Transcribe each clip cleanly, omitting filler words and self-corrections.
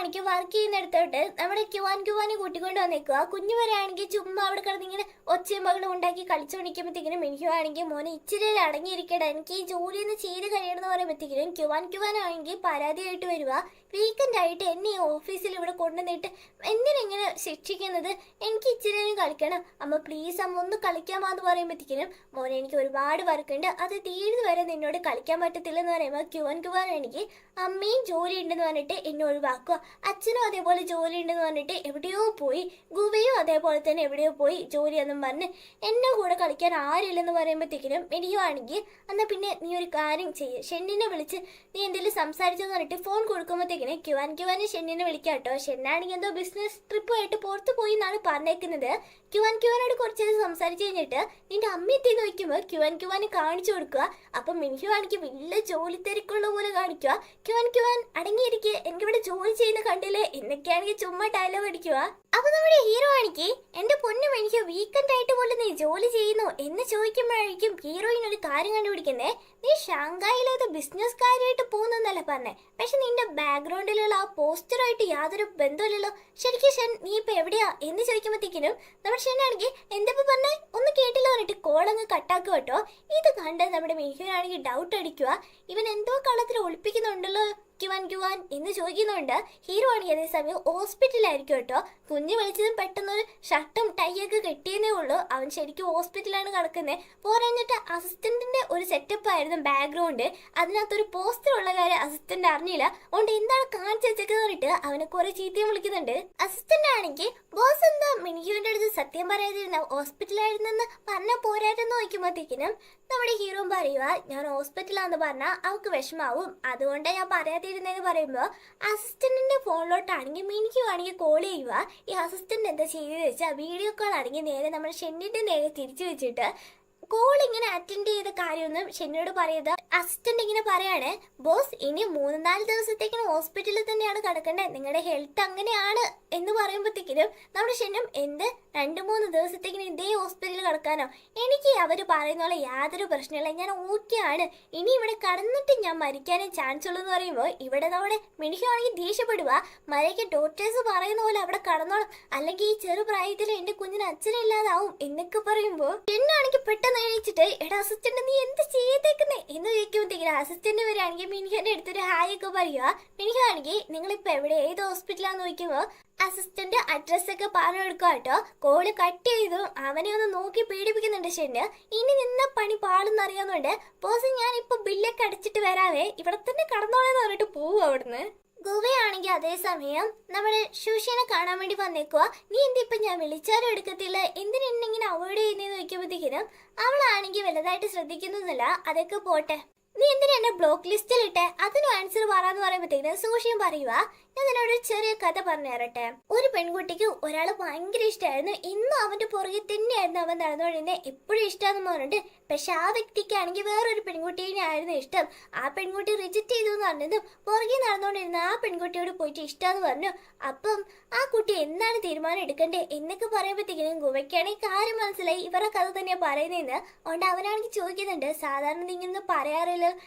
ആണെങ്കിൽ വർക്ക് ചെയ്യുന്നിടത്തോട്ട് നമ്മുടെ ക്യുവാനെ കൂട്ടിക്കൊണ്ട് വന്നേക്കുക. കുഞ്ഞു വരെയാണെങ്കിൽ ചുമ്മാ അവിടെ കിടന്നിങ്ങനെ ഒച്ചയും മകളും ഉണ്ടാക്കി കളിച്ചോണ്ടിരിക്കുമ്പോഴത്തേക്കിനും മിനിഹു ആണെങ്കിൽ മോനെ ഇച്ചിരി അടങ്ങിയിരിക്കട്ടെ, എനിക്ക് ഈ ജോലി ഒന്ന് ചെയ്ത് കഴിയണമെന്ന് പറയുമ്പോഴത്തേക്കിനും ക്യുവാനാണെങ്കിൽ പരാതിയായിട്ട് വരിക. വീക്കെൻഡ് ആയിട്ട് എന്നെ ഈ ഓഫീസിൽ ഇവിടെ കൊണ്ടുവന്നിട്ട് എന്തിനെങ്ങനെ ശിക്ഷിക്കുന്നത്, എനിക്ക് ഇച്ചിരി നേരം കളിക്കണം, അമ്മ പ്ലീസ് അമ്മ ഒന്ന് കളിക്കാമെന്ന് പറയുമ്പോഴത്തേക്കിനും മോനെ എനിക്ക് ഒരുപാട് വർക്കുണ്ട്, അത് തീരുന്നത് വരെ നിന്നോട് കളിക്കാൻ പറ്റത്തില്ലെന്ന് പറയുമ്പോൾ ക്യുവാനാണെങ്കിൽ അമ്മയും ജോലി ഉണ്ടെന്ന് പറഞ്ഞിട്ട് എന്നെ ഒഴിവാക്കുക. അച്ഛനും അതേപോലെ ജോലി ഉണ്ടെന്ന് പറഞ്ഞിട്ട് എവിടെയോ പോയി, ഗുവയും അതേപോലെ തന്നെ എവിടെയോ പോയി ജോലിയൊന്നും പറഞ്ഞ് എന്നെ കൂടെ കളിക്കാൻ ആരില്ലെന്ന് പറയുമ്പോഴത്തേക്കിനും മിനിയുവാണെങ്കിൽ എന്നാൽ പിന്നെ നീ ഒരു കാര്യം ചെയ്യ്, ഷെന്നിനെ വിളിച്ച് നീ എന്തെങ്കിലും സംസാരിച്ചെന്ന് പറഞ്ഞിട്ട് ഫോൺ കൊടുക്കുമ്പോഴത്തേക്കിനും ക്യുവാനെ ഷെന്നിനെ വിളിക്കാം കേട്ടോ. ഷെന്നാണെങ്കിൽ എന്തോ ബിസിനസ് ട്രിപ്പുമായിട്ട് പുറത്ത് പോയി എന്നാണ് പറഞ്ഞേക്കുന്നത്. ക്യുവാനോട് കുറച്ചേരം സംസാരിച്ച് കഴിഞ്ഞിട്ട് നിന്റെ അമ്മ എത്തിന്ന് നോക്കുമ്പോൾ ക്യുവാന് കാണിച്ചു കൊടുക്കുക. അപ്പം മിനിഹു ആണെങ്കിൽ വലിയ ജോലി തിരക്കുള്ള പോലെ കാണിക്കുക. ക്യുവാൻ അടങ്ങിയിരിക്കുക, എനിക്കിവിടെ ജോലി ചെയ്യുന്ന കണ്ടില്ലേ എന്നൊക്കെയാണെങ്കിൽ ചുമ്മാ ഡയലോഗ് അടിക്കുക. അപ്പൊ നമ്മുടെ ഹീറോ ആണെങ്കിൽ എന്റെ പൊന്നു മിനിഹു വീക്കെൻഡ് ആയിട്ട് പോലും നീ ജോലി ചെയ്യുന്നു എന്ന് ചോദിക്കുമ്പോഴായിരിക്കും ഹീറോയിൻ ഒരു കാര്യം കണ്ടുപിടിക്കുന്നേ. നീ ഷാങ്കായിലേത് ബിസിനസ് കാര്യമായിട്ട് പോകുന്നല്ല പറഞ്ഞേ, പക്ഷെ നിന്റെ ബാക്ക്ഗ്രൗണ്ടിലുള്ള ആ പോസ്റ്ററുമായിട്ട് യാതൊരു ബന്ധമില്ലല്ലോ. ശരിക്കും ഷൻ നീ ഇപ്പൊ എവിടെയാ എന്ന് ചോദിക്കുമ്പോഴത്തേക്കിനും നമ്മുടെ ഷെന്നാണെങ്കിൽ എന്തിപ്പോ പറഞ്ഞേ ഒന്ന് കേട്ടില്ല പറഞ്ഞിട്ട് കോളങ്ങ് കട്ടാക്കുക കേട്ടോ. ഇത് കണ്ട് നമ്മുടെ മിനിഹുവിനാണെങ്കിൽ ഡൗട്ട് അടിക്കുക, ഇവൻ എന്തോ കളത്തിൽ ഒളിപ്പിക്കുന്നുണ്ടല്ലോ ക്യുവാൻ എന്ന് ചോദിക്കുന്നുണ്ട്. ഹീറോ ആണെങ്കിൽ അതേസമയം ഹോസ്പിറ്റലായിരിക്കും കേട്ടോ. കുഞ്ഞ് വിളിച്ചതും പെട്ടെന്നൊരു ഷർട്ടും ടൈയൊക്കെ കെട്ടിയെന്നേ ഉള്ളൂ, അവൻ ശരിക്കും ഹോസ്പിറ്റലാണ് കിടക്കുന്നത്. പോരാഞ്ഞിട്ട് അസിസ്റ്റന്റിന്റെ ഒരു സെറ്റപ്പ് ആയിരുന്നു ബാക്ക്ഗ്രൗണ്ട്, അതിനകത്തൊരു പോസ്റ്റർ ഉള്ള കാര്യം അസിസ്റ്റന്റ് അറിഞ്ഞില്ല. അതുകൊണ്ട് എന്താണ് കാണിച്ചു വെച്ചൊക്കെ പറഞ്ഞിട്ട് അവനെ കുറെ ചീത്തയും വിളിക്കുന്നുണ്ട്. അസിസ്റ്റന്റ് ആണെങ്കിൽ ബോസ് എന്താ മിനിഹുവിന്റെ അടുത്ത് സത്യം പറയാതിരുന്ന ഹോസ്പിറ്റലായിരുന്നെന്ന് പറഞ്ഞാൽ പോരാറ്റെന്ന് നോക്കുമ്പോഴത്തേക്കിനും നമ്മുടെ ഹീറോ പറയുക ഞാൻ ഹോസ്പിറ്റലാന്ന് പറഞ്ഞാൽ അവൾക്ക് വിഷമാവും, അതുകൊണ്ട് ഞാൻ പറയാതിരുന്നെന്ന് പറയുമ്പോൾ അസിസ്റ്റന്റിന്റെ ഫോണിലോട്ടാണെങ്കിൽ മിനിഹു ആണെങ്കിൽ കോൾ ചെയ്യുക. ഈ അസിസ്റ്റന്റ് എന്താ ചെയ്തെന്ന് വെച്ചാൽ വീഡിയോ കോൾ ആണെങ്കിൽ നേരെ നമ്മുടെ ഷെന്നിന്റെ നേരെ തിരിച്ചു വെച്ചിട്ട് കോൾ ഇങ്ങനെ അറ്റൻഡ് ചെയ്ത കാര്യമൊന്നും ഷെന്നിനോട് പറയുന്നത്. അസിസ്റ്റന്റ് ഇങ്ങനെ പറയാണ്, ബോസ് ഇനി 3-4 ദിവസത്തേക്കിനും ഹോസ്പിറ്റലിൽ തന്നെയാണ് കിടക്കേണ്ടത്, നിങ്ങളുടെ ഹെൽത്ത് അങ്ങനെയാണ് എന്ന് പറയുമ്പോഴത്തേക്കിനും നമ്മുടെ ഷെന്നും എന്ത് 2-3 ദിവസത്തേക്കിനും ഇതേ ഹോസ്പിറ്റലിൽ കിടക്കാനോ, എനിക്ക് അവർ പറയുന്ന പോലെ യാതൊരു പ്രശ്നമില്ല, ഞാൻ ഓക്കെ ആണ്, ഇനി ഇവിടെ കടന്നിട്ട് ഞാൻ മരിക്കാനേ ചാൻസ് ഉള്ളൂ എന്ന് പറയുമ്പോൾ ഇവിടെ നമ്മുടെ മിനിഹു ആണെങ്കിൽ ദേഷ്യപ്പെടുക. മഴയ്ക്ക് ഡോക്ടേഴ്സ് പറയുന്ന പോലെ അവിടെ കടന്നോളും, അല്ലെങ്കിൽ ഈ ചെറുപ്രായത്തിൽ എന്റെ കുഞ്ഞിന് അച്ഛനില്ലാതാവും എന്നൊക്കെ പറയുമ്പോൾ ഷെന്നാണെങ്കിൽ പെട്ടെന്ന് എണീച്ചിട്ട് എടാ അസിസ്റ്റന്റ് നീ എന്ത് ചെയ്തേക്കുന്നേ എന്ന് ചോദിക്കുമ്പോഴത്തേക്കിനും അസിസ്റ്റന്റ് വരികയാണെങ്കിൽ മിനിഹുവിന്റെ അടുത്തൊരു ഹായ് ഒക്കെ പറയുക. മിനിഹു ആണെങ്കിൽ നിങ്ങളിപ്പോ എവിടെ ഏത് ഹോസ്പിറ്റലാന്ന് ചോദിക്കുമ്പോൾ അസിസ്റ്റന്റ് അഡ്രസ് ഒക്കെ പറഞ്ഞു കൊടുക്കുക കേട്ടോ. കോള് കട്ട് ചെയ്തു അവനെ ഒന്ന് നോക്കി പീഡിപ്പിക്കുന്നുണ്ട് ഷെന്ന്. ഇനി നിന്ന പണി പാടുന്നറിയാവുന്നുണ്ട്. ബോസ് ഞാൻ ഇപ്പൊ ബില്ലൊക്കെ അടിച്ചിട്ട് വരാവേ, ഇവിടെ തന്നെ കടന്നോളെന്ന് പറഞ്ഞിട്ട് പോവും അവിടുന്ന്. ഗുവയാണെങ്കിൽ അതേസമയം നമ്മുടെ ശുഷിനെ കാണാൻ വേണ്ടി വന്നേക്കുക. നീ എന്തിപ്പം ഞാൻ വിളിച്ചാലും എടുക്കത്തില്ല, എന്തിനെന്നിങ്ങനെ അവോയ്ഡ് ചെയ്യുന്നതെന്ന് ചോദിക്കുമ്പോഴത്തേക്കിനും അവളാണെങ്കിൽ വലുതായിട്ട് ശ്രദ്ധിക്കുന്നൊന്നുമില്ല. അതൊക്കെ പോട്ടെ, നീ എന്തിനാ എന്നെ ബ്ലോക്ക് ലിസ്റ്റിൽ ഇട്ടെ, അതിനും ആൻസർ പറയാന്ന് പറയുമ്പോഴത്തേക്കിനും സൂഷിയും പറയുക. ഞാൻ നിന്നോട് ചെറിയ കഥ പറഞ്ഞു തരട്ടെ. ഒരു പെൺകുട്ടിക്ക് ഒരാള് ഭയങ്കര ഇഷ്ടമായിരുന്നു, ഇന്നും അവന്റെ പുറകെ തന്നെയായിരുന്നു അവൻ നടന്നുകൊണ്ടിരുന്നത്, എപ്പോഴും ഇഷ്ടമാണെന്ന് പറഞ്ഞിട്ട്. പക്ഷെ ആ വ്യക്തിക്കാണെങ്കിൽ വേറൊരു പെൺകുട്ടീനെ ആയിരുന്നു ഇഷ്ടം. ആ പെൺകുട്ടി റിജക്റ്റ് ചെയ്തു എന്ന് പറഞ്ഞതും പുറകെ നടന്നുകൊണ്ടിരുന്ന ആ പെൺകുട്ടിയോട് പോയിട്ട് ഇഷ്ടമെന്ന് പറഞ്ഞു. അപ്പം ആ കുട്ടി എന്താണ് തീരുമാനം എടുക്കണ്ടേ എന്നൊക്കെ പറയുമ്പോഴത്തേക്കിനും ഗുവയ്ക്കാണെങ്കിൽ കാര്യം മനസ്സിലായി ഇവരുടെ കഥ തന്നെയാണ് പറയുന്നതെന്ന്. അതുകൊണ്ട് അവനാണെങ്കിൽ ചോദിക്കുന്നുണ്ട്, സാധാരണ നീ ഇങ്ങനെ പറയാറില്ല,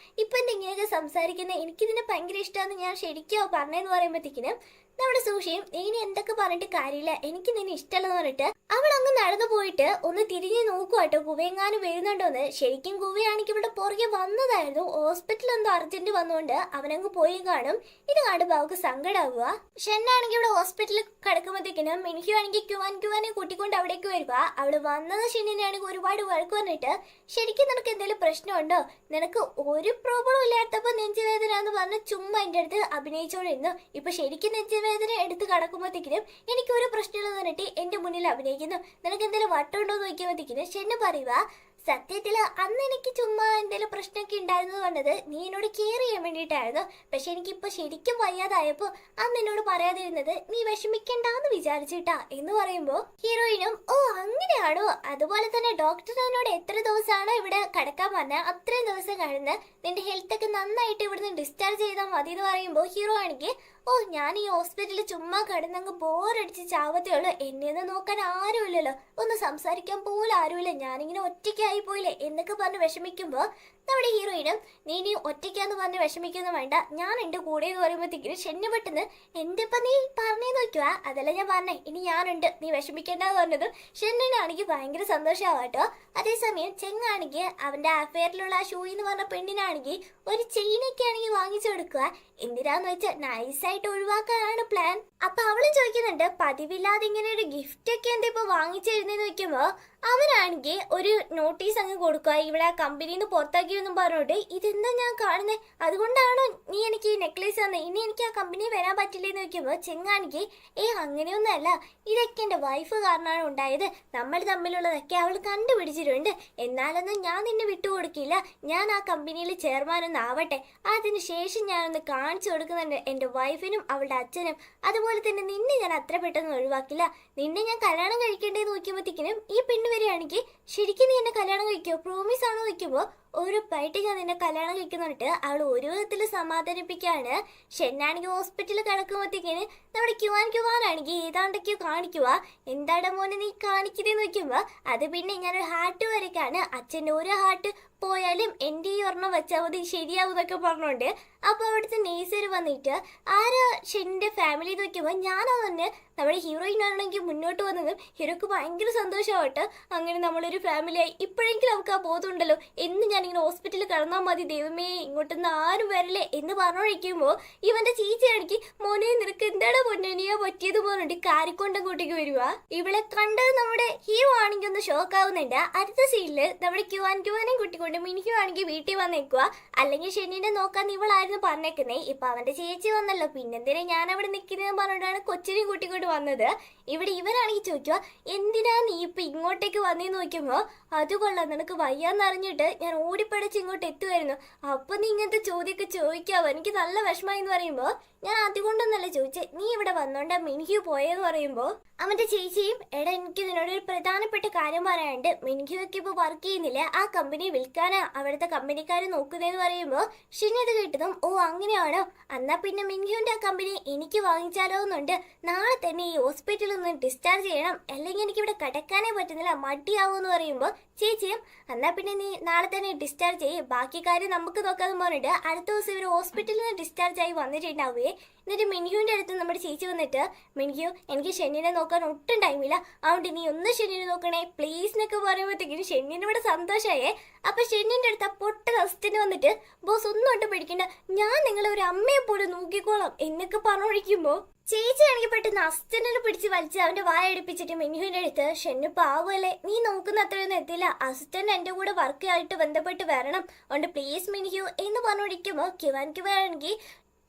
ഇപ്പൊ എന്തെങ്കിലുമൊക്കെ സംസാരിക്കുന്നത്, എനിക്കിതിനെ ഭയങ്കര ഇഷ്ടമാണെന്ന് ഞാൻ ശരിക്കോ പറഞ്ഞതെന്ന് പറയുമ്പോഴത്തേക്കിനും നമ്മുടെ സൂഷിയും ഇനി എന്തൊക്കെ പറഞ്ഞിട്ട് കാര്യമില്ല, എനിക്ക് നിന്നെ ഇഷ്ടമല്ലെന്ന് പറഞ്ഞിട്ട് അവൾ അങ്ങ് നടന്നു പോയിട്ട് ഒന്ന് തിരിഞ്ഞ് നോക്കുവാട്ടോ ഗുവയെങ്ങാനും വരുന്നുണ്ടോന്ന്. ശരിക്കും ഗുവയാണെങ്കിൽ ഇവിടെ പുറകെ വന്നതായിരുന്നു, ഹോസ്പിറ്റലിൽ എന്തോ അർജന്റ് വന്നുകൊണ്ട് അവനങ്ങ് പോയി കാണും. ഇത് കാണുമ്പോൾ അവൾക്ക് സങ്കടാവുക. ഷെന്നാണെങ്കിൽ ഇവിടെ ഹോസ്പിറ്റലിൽ കിടക്കുമ്പോഴത്തേക്കിനും മിനിഹു ആണെങ്കിൽ ക്യുവാനെ കൂട്ടിക്കൊണ്ട് അവിടേക്ക് വരിക. അവിടെ വന്നത് ഷെന്നിനാണെങ്കിൽ ഒരുപാട് വഴക്ക് പറഞ്ഞിട്ട് ശരിക്കും നിനക്ക് എന്തെങ്കിലും പ്രശ്നമുണ്ടോ, നിനക്ക് ഒരു പ്രോബ്ലം ഇല്ലാത്തപ്പോൾ നെഞ്ചുവേദന എന്ന് പറഞ്ഞ് ചുമ്മാ എൻ്റെ അടുത്ത് അഭിനയിച്ചോണ്ടിരുന്നു, ഇപ്പൊ ശരിക്കും നെഞ്ചുവേദന എടുത്ത് കടക്കുമ്പോഴത്തേക്കിനും എനിക്ക് ഒരു പ്രശ്നമില്ലെന്ന് പറഞ്ഞിട്ട് എന്റെ മുന്നിൽ അഭിനയിക്കുന്നു, നിനക്ക് എന്തെങ്കിലും വട്ടമുണ്ടോ എന്ന് ചോദിക്കുമ്പോഴത്തേക്കിനും ഷെന്ന് പറയുക, സത്യത്തില് അന്ന് എനിക്ക് ചുമ്മാ എന്തെങ്കിലും പ്രശ്നമൊക്കെ ഉണ്ടായിരുന്നു പറഞ്ഞത് നീ എന്നോട് കെയർ ചെയ്യാൻ വേണ്ടിയിട്ടായിരുന്നു. പക്ഷെ എനിക്കിപ്പോ ശരിക്കും വയ്യാതായപ്പോ അന്ന് എന്നോട് പറയാതിരുന്നത് നീ വിഷമിക്കണ്ടെന്ന് വിചാരിച്ചിട്ടാ എന്ന് പറയുമ്പോ ഹീറോയിനും ഓ അങ്ങനെയാണോ, അതുപോലെ തന്നെ ഡോക്ടർ എന്നോട് എത്ര ദിവസമാണോ ഇവിടെ കിടക്കാൻ പറഞ്ഞ അത്രയും ദിവസം കഴിഞ്ഞ് നിന്റെ ഹെൽത്ത് ഒക്കെ നന്നായിട്ട് ഇവിടുന്ന് ഡിസ്ചാർജ് ചെയ്താൽ മതി എന്ന് പറയുമ്പോ ഹീറോ ആണെങ്കിൽ ഓ ഞാൻ ഈ ഹോസ്പിറ്റലിൽ ചുമ്മാ കിടന്നങ്ങ് ബോറടിച്ച് ചാവത്തേ ഉള്ളൂ, എന്നെ നോക്കാൻ ആരുമില്ലല്ലോ, ഒന്ന് സംസാരിക്കാൻ പോലും ആരുമില്ല, ഞാനിങ്ങനെ ഒറ്റയ്ക്കായി പോയില്ലേ എന്നൊക്കെ പറഞ്ഞ് വിഷമിക്കുമ്പോൾ നമ്മുടെ ഹീറോയിനും നീ ഇനി ഒറ്റയ്ക്കാന്ന് പറഞ്ഞ് വിഷമിക്കൊന്നും വേണ്ട, ഞാൻ എൻ്റെ കൂടെ എന്ന് പറയുമ്പോഴത്തേക്കിനും ഷെന്നു പെട്ടെന്ന് എന്തിപ്പോ നീ പറഞ്ഞേ നോക്കുക, അതല്ല ഞാൻ പറഞ്ഞേ, ഇനി ഞാനുണ്ട്, നീ വിഷമിക്കേണ്ടെന്ന് പറഞ്ഞതും ഷെന്നിനാണെങ്കിൽ ഭയങ്കര സന്തോഷമാവാട്ടോ. അതേസമയം ചെങ്ങാണെങ്കിൽ അവന്റെ അഫെയറിലുള്ള ആ ഷൂ എന്ന് പറഞ്ഞ പെണ്ണിനാണെങ്കിൽ ഒരു ചെയിനൊക്കെ ആണെങ്കിൽ വാങ്ങിച്ചു കൊടുക്കുക. എന്തിനാന്ന് വെച്ചാൽ നൈസായിട്ട് ഒഴിവാക്കാനാണ് പ്ലാൻ. അപ്പൊ അവളും ചോദിക്കുന്നുണ്ട് പതിവില്ലാതെ ഇങ്ങനെ ഒരു ഗിഫ്റ്റ് ഒക്കെ എന്താ ഇപ്പൊ വാങ്ങിച്ചു തരുന്നതെന്ന് വെക്കുമ്പോ അവനാണെങ്കിൽ ഒരു നോട്ടീസ് അങ്ങ് കൊടുക്കുക, ഇവിടെ കമ്പനിയിൽ നിന്ന് പുറത്താക്കിയെന്നും പറഞ്ഞോണ്ട്. ഇതെന്താ ഞാൻ കാണുന്നത്, അതുകൊണ്ടാണോ നീ എനിക്ക് ഈ നെക്ലേസ് തന്നെ, ഇനി എനിക്ക് ആ കമ്പനി വരാൻ പറ്റില്ലെന്ന് വെക്കുമ്പോൾ ചെങ്ങാണെങ്കിൽ അങ്ങനെയൊന്നും അല്ല, ഇതൊക്കെ എൻ്റെ വൈഫ് കാരണമാണ് ഉണ്ടായത്, നമ്മൾ തമ്മിലുള്ളതൊക്കെ അവൾ കണ്ടുപിടിച്ചിട്ടുണ്ട്, എന്നാലൊന്നും ഞാൻ നിന്നെ വിട്ടുകൊടുക്കില്ല, ഞാൻ ആ കമ്പനിയിൽ ചെയർമാനൊന്നും ആവട്ടെ, അതിനുശേഷം ഞാനൊന്ന് കാണിച്ചു കൊടുക്കുന്നുണ്ട് എൻ്റെ വൈഫിനും അവളുടെ അച്ഛനും. അതുപോലെ തന്നെ നിന്നെ ഞാൻ അത്ര പെട്ടെന്ന് ഒഴിവാക്കില്ല, നിന്നെ ഞാൻ കല്യാണം കഴിക്കേണ്ടതെന്ന് നോക്കുമ്പോഴത്തേക്കിനും ഈ പെണ്ണ് വരികയാണെങ്കിൽ ശരിക്കും നീ എന്നെ കല്യാണം കഴിക്കുമോ, പ്രോമിസ് ആണോ നോക്കുമ്പോൾ ഉറപ്പായിട്ട് ഞാൻ നിന്നെ കല്യാണം കഴിക്കുന്നിട്ട് അവൾ ഒരു വിധത്തിൽ സമാധാനിപ്പിക്കുകയാണ്. ഷെന്നാണെങ്കിൽ ഹോസ്പിറ്റലിൽ കിടക്കുമ്പോഴത്തേക്കിന് നമ്മുടെ ക്യുവാനാണെങ്കിൽ ഏതാണ്ടൊക്കെയോ കാണിക്കുക. എന്താടെ മോനെ നീ കാണിക്കുന്നതെന്ന് നോക്കുമ്പോൾ അത് പിന്നെ ഞാനൊരു ഹാർട്ട് വരയ്ക്കാണ്, അച്ഛൻ്റെ ഒരു ഹാർട്ട് പോയാലും എൻ്റെ ഈ ഒരെണ്ണം വെച്ചാൽ മതി ശരിയാവും എന്നൊക്കെ പറഞ്ഞോണ്ട്. അപ്പോൾ അവിടുത്തെ നേഴ്സർ വന്നിട്ട് ആരാ ഷെന്നിൻ്റെ ഫാമിലി എന്ന് നോക്കുമ്പോൾ ഞാനാ തന്നെ നമ്മുടെ ഹീറോയിൻ ആണെങ്കിൽ മുന്നോട്ട് വന്നതും ഹീറോക്ക് ഭയങ്കര സന്തോഷമാവട്ടെ, അങ്ങനെ നമ്മളൊരു ഫാമിലിയായി, ഇപ്പോഴെങ്കിലും നമുക്ക് ആ ബോധമുണ്ടല്ലോ, എന്ന് ഞാനിങ്ങനെ ഹോസ്പിറ്റലിൽ കിടന്നാൽ മതി, ദൈവമേ ഇങ്ങോട്ടൊന്നും ആരും വരല്ലേ എന്ന് പറഞ്ഞോഴിക്കുമ്പോൾ ഇവന്റെ ചേച്ചിയാണെങ്കിൽ മോനെ നിനക്ക് എന്താണ് പൊന്നനിയാ പറ്റിയത് പോലുണ്ട് കാരിക്കൊണ്ടങ്ങോട്ടേക്ക് വരുക. ഇവളെ കണ്ടത് നമ്മുടെ ഹീറോ ആണെങ്കിൽ ഒന്ന് ഷോക്ക് ആവുന്നുണ്ട്. അടുത്ത സീനില് നമ്മുടെ ക്യുവാനെയും കുട്ടിക്കൊണ്ട് മിനിക്കു ആണെങ്കിൽ വീട്ടിൽ വന്നേക്കുക, അല്ലെങ്കിൽ ഷെന്നിനെ നോക്കാൻ ഇവളായിരുന്നു പറഞ്ഞേക്കുന്നേ. ഇപ്പൊ അവന്റെ ചേച്ചി വന്നല്ലോ, പിന്നെന്തിനാ ഞാൻ അവിടെ നിൽക്കുന്നതെന്ന് പറഞ്ഞിട്ടാണ് കൊച്ചിനെയും കൂട്ടിക്കൊണ്ട് വന്നത്. ഇവിടെ ഇവരാണെങ്കിൽ ചോദിക്കുക എന്തിനാ നീ ഇപ്പൊ ഇങ്ങോട്ടേക്ക് വന്നേന്ന് നോക്കുമ്പോ അത് കൊള്ളാം, നിനക്ക് വയ്യാന്നറിഞ്ഞിട്ട് ഞാൻ ഓടിപ്പടച്ച് ഇങ്ങോട്ട് എത്തുമായിരുന്നു, അപ്പൊ നീ ഇങ്ങനത്തെ ചോദ്യമൊക്കെ ചോദിക്കാവോ, എനിക്ക് നല്ല വിഷമായി എന്ന് പറയുമ്പോ ഞാൻ അതുകൊണ്ടൊന്നല്ല ചോദിച്ചേ, നീ ഇവിടെ വന്നോണ്ടാ മിനിക്കു പോയെന്ന് പറയുമ്പോ അവന്റെ ചേച്ചിയും എടാ എനിക്ക് നിന്നോട് ഒരു പ്രധാനപ്പെട്ട കാര്യം പറയാനുണ്ട്, മിനിക്കുവൊക്കെ ഇപ്പൊ വർക്ക് ചെയ്യുന്നില്ല, ആ കമ്പനി വിൽക്കാനാ അവിടുത്തെ കമ്പനിക്കാർ നോക്കുന്നതെന്ന് പറയുമ്പോ ഷിനി അത് കേട്ടതും ഓ അങ്ങനെയാണോ, എന്നാ പിന്നെ മിനിക്കുവിന്റെ ആ കമ്പനി എനിക്ക് വാങ്ങിച്ചാലോ എന്നുണ്ട്, നാളെ തന്നെ ഈ ഹോസ്പിറ്റലിൽ നിന്ന് ഡിസ്ചാർജ് ചെയ്യണം, അല്ലെങ്കിൽ എനിക്ക് ഇവിടെ കിടക്കാനേ പറ്റുന്നില്ല മടിയാവൂന്ന് പറയുമ്പോ ചേച്ചിയും എന്നാ പിന്നെ നീ നാളെ തന്നെ ഡിസ്ചാർജ് ചെയ്യും, ബാക്കി കാര്യം നമുക്ക് നോക്കാമെന്ന് പറഞ്ഞിട്ട് അടുത്ത ദിവസം ഇവർ ഹോസ്പിറ്റലിൽ നിന്ന് ഡിസ്ചാർജ് ആയി വന്നിട്ടുണ്ടാവുകയെ. എന്നിട്ട് മിനിക്കുവിന്റെ അടുത്ത് നമ്മുടെ ചേച്ചി വന്നിട്ട് മിനിക്കു എനിക്ക് ഷെന്നിനെ നോക്കാൻ ഒട്ടും ടൈമില്ല, അതുകൊണ്ട് നീ ഒന്ന് ഷെന്നിനെ നോക്കണേ പ്ലീസ് എന്നൊക്കെ പറയുമ്പോഴത്തേക്കും ഷെന്നിന് ഇവിടെ സന്തോഷമായേ. അപ്പൊ ഷെന്നിന്റെ അടുത്ത് പൊട്ട അസിസ്റ്റന്റ് വന്നിട്ട് ബോസ് ഒന്നും ഒട്ടും പേടിക്കണ്ട, ഞാൻ നിങ്ങളെ ഒരു അമ്മയെ പോലെ നോക്കിക്കോളാം എന്നൊക്കെ പറഞ്ഞൊഴിക്കുമ്പോ ചേച്ചി ആണെങ്കിൽ പെട്ടെന്ന് അസിസ്റ്റന്റിനെ പിടിച്ച് വലിച്ച് അവന്റെ വായ അടുപ്പിച്ചിട്ട് മിനിഹുവിന്റെ അടുത്ത് ഷെന്നു പാവല്ലേ, നീ നോക്കുന്ന അത്രയൊന്നും എത്തില്ല, അസിസ്റ്റന്റ് എന്റെ കൂടെ വർക്ക് ആയിട്ട് ബന്ധപ്പെട്ട് വരണം, അതുകൊണ്ട് പ്ലീസ് മിനിഹു എന്ന് പറഞ്ഞോടിക്കുമ്പോ കിവാനാണെങ്കിൽ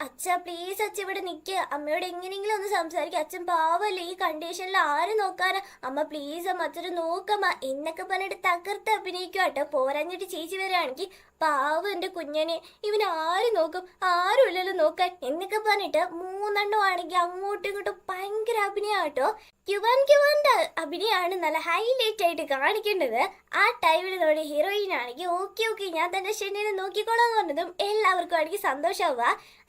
അച്ഛ പ്ലീസ് അച്ഛ ഇവിടെ നിൽക്കുക, അമ്മയോട് എങ്ങനെയെങ്കിലും ഒന്ന് സംസാരിക്കുക, അച്ഛൻ പാവല്ലേ ഈ കണ്ടീഷനിൽ ആര് നോക്കാനാ, അമ്മ പ്ലീസ് അമ്മ അച്ഛനെ നോക്കമ്മ എന്നൊക്കെ പറഞ്ഞിട്ട് തകർത്ത് അഭിനയിക്കുക കേട്ടോ. പോരാഞ്ഞിട്ട് ചേച്ചി വരികയാണെങ്കിൽ പാവം എൻ്റെ കുഞ്ഞനെ ഇവൻ ആര് നോക്കും, ആരും ഇല്ലല്ലോ നോക്കാൻ എന്നൊക്കെ പറഞ്ഞിട്ട് മൂന്നെണ്ണം ആണെങ്കിൽ അങ്ങോട്ടും ഇങ്ങോട്ടും ഭയങ്കര അഭിനയം കേട്ടോ. ക്യുവാന്റെ അഭിനയമാണ് നല്ല ഹൈലൈറ്റ് ആയിട്ട് കാണിക്കേണ്ടത്. ആ ടൈമിൽ നമ്മുടെ ഹീറോയിൻ ആണെങ്കിൽ ഓക്കെ ഞാൻ തന്നെ ഷെന്നിനെ നോക്കിക്കോളാന്ന് പറഞ്ഞതും എല്ലാവർക്കും ആണെങ്കിൽ സന്തോഷമാവുക.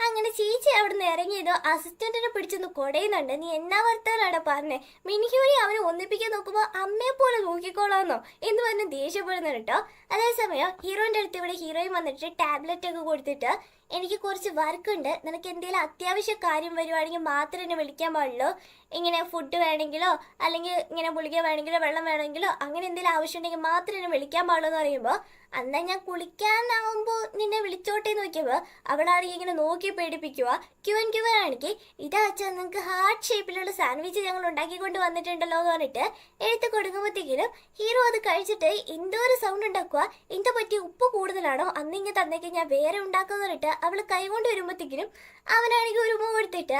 അങ്ങനെ ചേച്ചി അവിടുന്ന് ഇറങ്ങിയതോ അസിസ്റ്റന്റിനെ പിടിച്ചൊന്ന് കൊടയുന്നുണ്ട്, നീ എന്നാ വർത്താനാണ് പറഞ്ഞേ, മിനിഹുവിനെ അവനെ ഒന്നിപ്പിക്കാൻ നോക്കുമ്പോൾ അമ്മയെ പോലെ നോക്കിക്കോളാന്നോ എന്ന് പറഞ്ഞ് ദേഷ്യപ്പെടുന്നു കേട്ടോ. അതേസമയം ഹീറോയിന്റെ അടുത്ത് ഇവിടെ ഹീറോയിൻ വന്നിട്ട് ടാബ്ലറ്റ് ഒക്കെ കൊടുത്തിട്ട് എനിക്ക് കുറച്ച് വർക്കുണ്ട്, നിനക്ക് എന്തെങ്കിലും അത്യാവശ്യ കാര്യം വരുവാണെങ്കിൽ മാത്രം എന്നെ വിളിക്കാൻ പാടുള്ളൂ, ഇങ്ങനെ ഫുഡ് വേണമെങ്കിലോ അല്ലെങ്കിൽ ഇങ്ങനെ ഗുളിക വേണമെങ്കിലോ വെള്ളം വേണമെങ്കിലോ അങ്ങനെ എന്തെങ്കിലും ആവശ്യം ഉണ്ടെങ്കിൽ മാത്രം എന്നെ വിളിക്കാൻ പാടുള്ളൂ എന്ന് പറയുമ്പോൾ അന്നാ ഞാൻ കുളിക്കാനാവുമ്പോൾ നിന്നെ വിളിച്ചോട്ടെ എന്ന് നോക്കിയപ്പോൾ അവളാണെങ്കിൽ ഇങ്ങനെ നോക്കി പേടിപ്പിക്കുക. ക്യുവാനാണെങ്കിൽ ഇതാ അച്ഛൻ നിങ്ങൾക്ക് ഹാർട്ട് ഷേപ്പിലുള്ള സാൻഡ്വിച്ച് ഞങ്ങൾ ഉണ്ടാക്കിക്കൊണ്ട് വന്നിട്ടുണ്ടല്ലോ എന്ന് പറഞ്ഞിട്ട് എഴുത്ത് കൊടുക്കുമ്പോഴത്തേക്കിനും ഹീറോ അത് കഴിച്ചിട്ട് എന്തോ ഒരു സൗണ്ട് ഉണ്ടാക്കുക, എന്താ പറ്റിയ ഉപ്പ് കൂടുതലാണോ അന്നിങ്ങനെ തന്നേക്ക് ഞാൻ വേറെ ഉണ്ടാക്കുമെന്ന് പറഞ്ഞിട്ട് അവൾ കൈ കൊണ്ട് വരുമ്പോഴത്തേക്കിനും അവനാണെങ്കിൽ ഒരു മൂവ് എടുത്തിട്ട്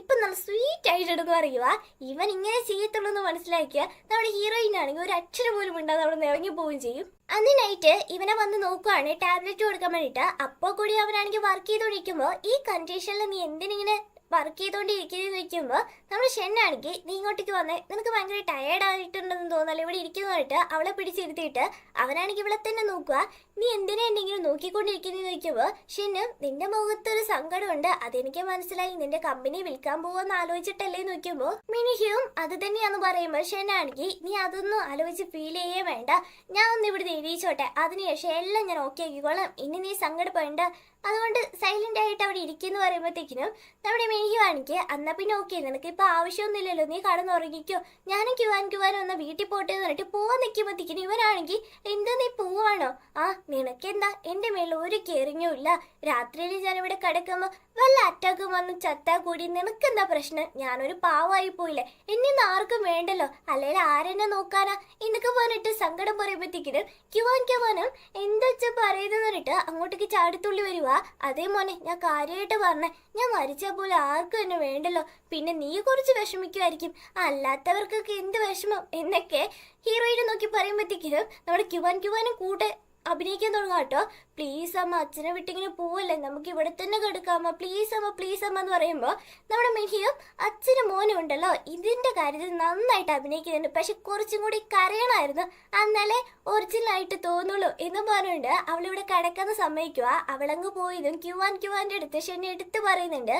ഇപ്പം നല്ല സ്വീറ്റ് ആയിട്ടെന്ന് പറയുക. ഇവൻ ഇങ്ങനെ ചെയ്യത്തുള്ളൂ എന്ന് മനസ്സിലാക്കിയ നമ്മുടെ ഹീറോയിനാണെങ്കിൽ ഒരു അക്ഷരം പോലും ഉണ്ടാകും അവിടെ നിന്ന് ഇറങ്ങി പോവുകയും ചെയ്യും. അന്ന് നൈറ്റ് ഇവനെ വന്ന് നോക്കുവാണ് ടാബ്ലറ്റ് കൊടുക്കാൻ വേണ്ടിയിട്ട്. അപ്പോൾ കൂടി അവനാണെങ്കിൽ വർക്ക് ചെയ്തോണ്ടിരിക്കുമ്പോൾ ഈ കണ്ടീഷനിൽ നീ എന്തിനിങ്ങനെ വർക്ക് ചെയ്തോണ്ടിരിക്കുന്നത് നിൽക്കുമ്പോ നമ്മുടെ ഷെന്നാണെങ്കിൽ നീ ഇങ്ങോട്ടേക്ക് വന്നേ, നിനക്ക് ഭയങ്കര ടയേർഡ് ആയിട്ടുണ്ടെന്ന് തോന്നല്ലോ ഇവിടെ ഇരിക്കുന്നതായിട്ട് അവളെ പിടിച്ചിരുത്തിയിട്ട് അവനാണെങ്കിൽ ഇവിടെ തന്നെ നോക്കുക. നീ എന്തിനാ എന്തെങ്കിലും നോക്കിക്കൊണ്ടിരിക്കുന്നത് ചോദിക്കുമ്പോ ഷെന്നും നിന്റെ മുഖത്തൊരു സങ്കടമുണ്ട്, അതെനിക്ക് മനസ്സിലായി, നിന്റെ കമ്പനി വിൽക്കാൻ പോവാന്ന് ആലോചിച്ചിട്ടല്ലേ നോക്കുമ്പോ മിനിഹയും അത് തന്നെയാന്ന് പറയുമ്പോ ഷെന്നാണെങ്കിൽ നീ അതൊന്നും ആലോചിച്ച് ഫീൽ ചെയ്യേ വേണ്ട, ഞാൻ ഒന്ന് ഇവിടെ എഴുതിച്ചോട്ടെ, അതിനുശേഷം എല്ലാം ഞാൻ ഓക്കെ ആക്കിക്കോളാം, ഇനി നീ സങ്കടപ്പെടേണ്ട, അതുകൊണ്ട് സൈലന്റ് ആയിട്ട് അവിടെ ഇരിക്കുന്നു പറയുമ്പോഴത്തേക്കിനും നമ്മുടെ മെനിയുവാണെങ്കിൽ എന്നാ പിന്നെ ഓക്കെ, നിനക്ക് ഇപ്പൊ ആവശ്യമൊന്നുമില്ലല്ലോ, നീ കടന്നുറങ്ങിക്കോ, ഞാനും ക്യുവാനും ഒന്ന് വീട്ടിൽ പോട്ടെ എന്ന് പറഞ്ഞിട്ട് പോവാൻ നിൽക്കുമ്പോഴത്തേക്കിനും ഇവനാണെങ്കിൽ എന്താ നീ പോവാണോ, ആ നിനക്കെന്താ എന്റെ മേളിൽ ഒരു കെയറിങ്ങും ഇല്ല, രാത്രിയിൽ ഞാനിവിടെ കിടക്കുമ്പോ വല്ല അറ്റാക്കും വന്ന് ചത്താ കൂടി നിനക്കെന്താ പ്രശ്നം, ഞാനൊരു പാവമായി പോയില്ലേ, എന്നെ ആർക്കും വേണ്ടല്ലോ, അല്ലെങ്കിൽ ആരെന്നെ നോക്കാനാ എന്നൊക്കെ പറഞ്ഞിട്ട് സങ്കടം പറയുമ്പോഴത്തേക്കിനും ക്യുവാനും എന്താ പറയുന്നത് പറഞ്ഞിട്ട് അങ്ങോട്ടേക്ക് ചാടിത്തുള്ളി വരുക. അതേ മോനെ, ഞാൻ കാര്യമായിട്ട് പറഞ്ഞേ, ഞാൻ മരിച്ചാൽ പോലെ ആർക്കും എന്നെ വേണ്ടല്ലോ, പിന്നെ നീ കുറച്ച് വിഷമിക്കുമായിരിക്കും, അല്ലാത്തവർക്കൊക്കെ എന്ത് വിഷമം എന്നൊക്കെ ഹീറോയിനെ നോക്കി പറയുമ്പോഴത്തേക്കിനും നമ്മുടെ ക്യുവാനും കൂടെ അഭിനയിക്കാൻ തുടങ്ങാം കേട്ടോ. പ്ലീസ് അമ്മ, അച്ഛനെ വിട്ടിങ്ങനെ പോവല്ലേ, നമുക്ക് ഇവിടെ തന്നെ കിടക്കാമ, പ്ലീസ് അമ്മ എന്ന് പറയുമ്പോൾ നമ്മുടെ മെഹിയും അച്ഛനും മോനും ഉണ്ടല്ലോ ഇതിന്റെ കാര്യത്തിൽ നന്നായിട്ട് അഭിനയിക്കുന്നുണ്ട്, പക്ഷെ കുറച്ചും കൂടി കരയണമായിരുന്നു, എന്നാലേ ഒറിജിനലായിട്ട് തോന്നുള്ളൂ എന്ന് പറഞ്ഞുകൊണ്ട് അവളിവിടെ കിടക്കാന്ന് സമ്മതിക്കുക. അവളങ്ങ് പോയതും ക്യുവാന്റെ അടുത്ത് ഷെന്നെ എടുത്ത് പറയുന്നുണ്ട്,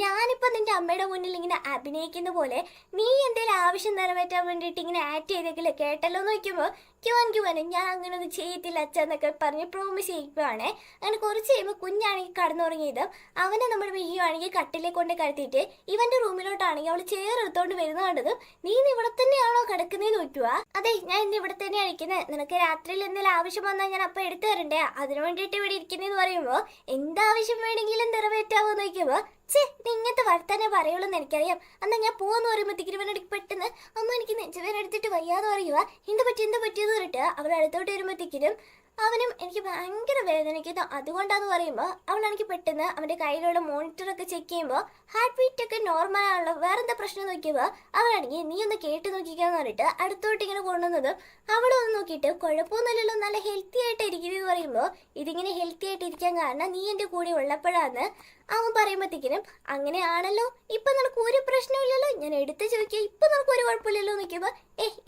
ഞാനിപ്പോ നിന്റെ അമ്മയുടെ മുന്നിൽ ഇങ്ങനെ അഭിനയിക്കുന്ന പോലെ നീ എന്തെങ്കിലും ആവശ്യം നിറവേറ്റാൻ വേണ്ടിയിട്ട് ഇങ്ങനെ ആക്ട് ചെയ്തേക്കില്ല കേട്ടല്ലോ എന്ന് നോക്കുമ്പോൾ ക്യുവാനും ഞാൻ അങ്ങനെ ഒന്നും ചെയ്യത്തില്ല അച്ഛ എന്നൊക്കെ പറഞ്ഞ് പ്രോമിസ് ചെയ്യിക്കുവാണേ. അങ്ങനെ കുറച്ച് കഴിയുമ്പോൾ കുഞ്ഞാണെങ്കിൽ കടന്നുറങ്ങിയത് അവനെ നമ്മുടെ മെഹിയാണെങ്കിൽ കട്ടിലേക്ക് കൊണ്ട് കടത്തിയിട്ട് ഇവന്റെ റൂമിലോട്ടാണെങ്കിൽ അവൾ ചെയർ എടുത്തോണ്ട് വരുന്ന കണ്ടതും നീ ഇവിടെ തന്നെയാണോ കിടക്കുന്നതെന്ന് നോക്കുക. അതെ, ഞാൻ ഇന്ന് ഇവിടെ തന്നെ അയക്കുന്നത്, നിനക്ക് രാത്രിയിൽ എന്തെങ്കിലും ആവശ്യം വന്നാൽ ഞാൻ അപ്പം എടുത്തു തരണ്ടേ, അതിനു വേണ്ടിയിട്ട് ഇവിടെ ഇരിക്കുന്നതെന്ന് പറയുമ്പോൾ എന്താവശ്യം വേണമെങ്കിലും നിറവേറ്റാവോന്ന് നോക്കുമ്പോൾ നീ ഇങ്ങനത്തെ വർത്താനേ പറയുള്ളൂ എന്ന് എനിക്കറിയാം, എന്നാ ഞാൻ പോവാന്ന് പറയുമ്പോഴത്തേക്ക് ഇവനടിക്ക് പെട്ടെന്ന് അമ്മ എനിക്ക് നെഞ്ചുവേദന എടുത്തിട്ട് വയ്യാതെ പറയുക, എന്താ പറ്റിയെന്ന് പറഞ്ഞിട്ട് അവൾ അടുത്തോട്ട് വരുമ്പോഴത്തേക്കിനും അവനും എനിക്ക് ഭയങ്കര വേദനിക്കുന്നു, അതുകൊണ്ടാന്ന് പറയുമ്പോൾ അവനാണെങ്കിൽ പെട്ടെന്ന് അവന്റെ കയ്യിലുള്ള മോണിറ്ററൊക്കെ ചെക്ക് ചെയ്യുമ്പോൾ ഹാർട്ട് ബീറ്റ് ഒക്കെ നോർമൽ ആണല്ലോ, വേറെന്താ പ്രശ്നം നോക്കിയപ്പോൾ അവനാണെങ്കിൽ നീ ഒന്ന് കേട്ട് നോക്കിക്കാന്ന് പറഞ്ഞിട്ട് അടുത്തോട്ട് ഇങ്ങനെ കൊണ്ടുവന്നതും അവളൊന്ന് നോക്കിയിട്ട് കുഴപ്പമൊന്നുമില്ലല്ലോ, നല്ല ഹെൽത്തി ആയിട്ട് ഇരിക്കുന്നത് പറയുമ്പോൾ ഇതിങ്ങനെ ഹെൽത്തി ആയിട്ട് ഇരിക്കാൻ കാരണം നീ എൻ്റെ കൂടെ ഉള്ളപ്പോഴാണ് അവൻ പറയുമ്പോഴത്തേക്കിനും അങ്ങനെയാണല്ലോ, ഇപ്പൊ നിനക്ക് ഒരു പ്രശ്നമില്ലല്ലോ, ഞാൻ എടുത്ത് ചോദിക്കുക ഇപ്പൊ നിനക്ക് ഒരു കുഴപ്പമില്ലല്ലോ നോക്കിയപ്പോൾ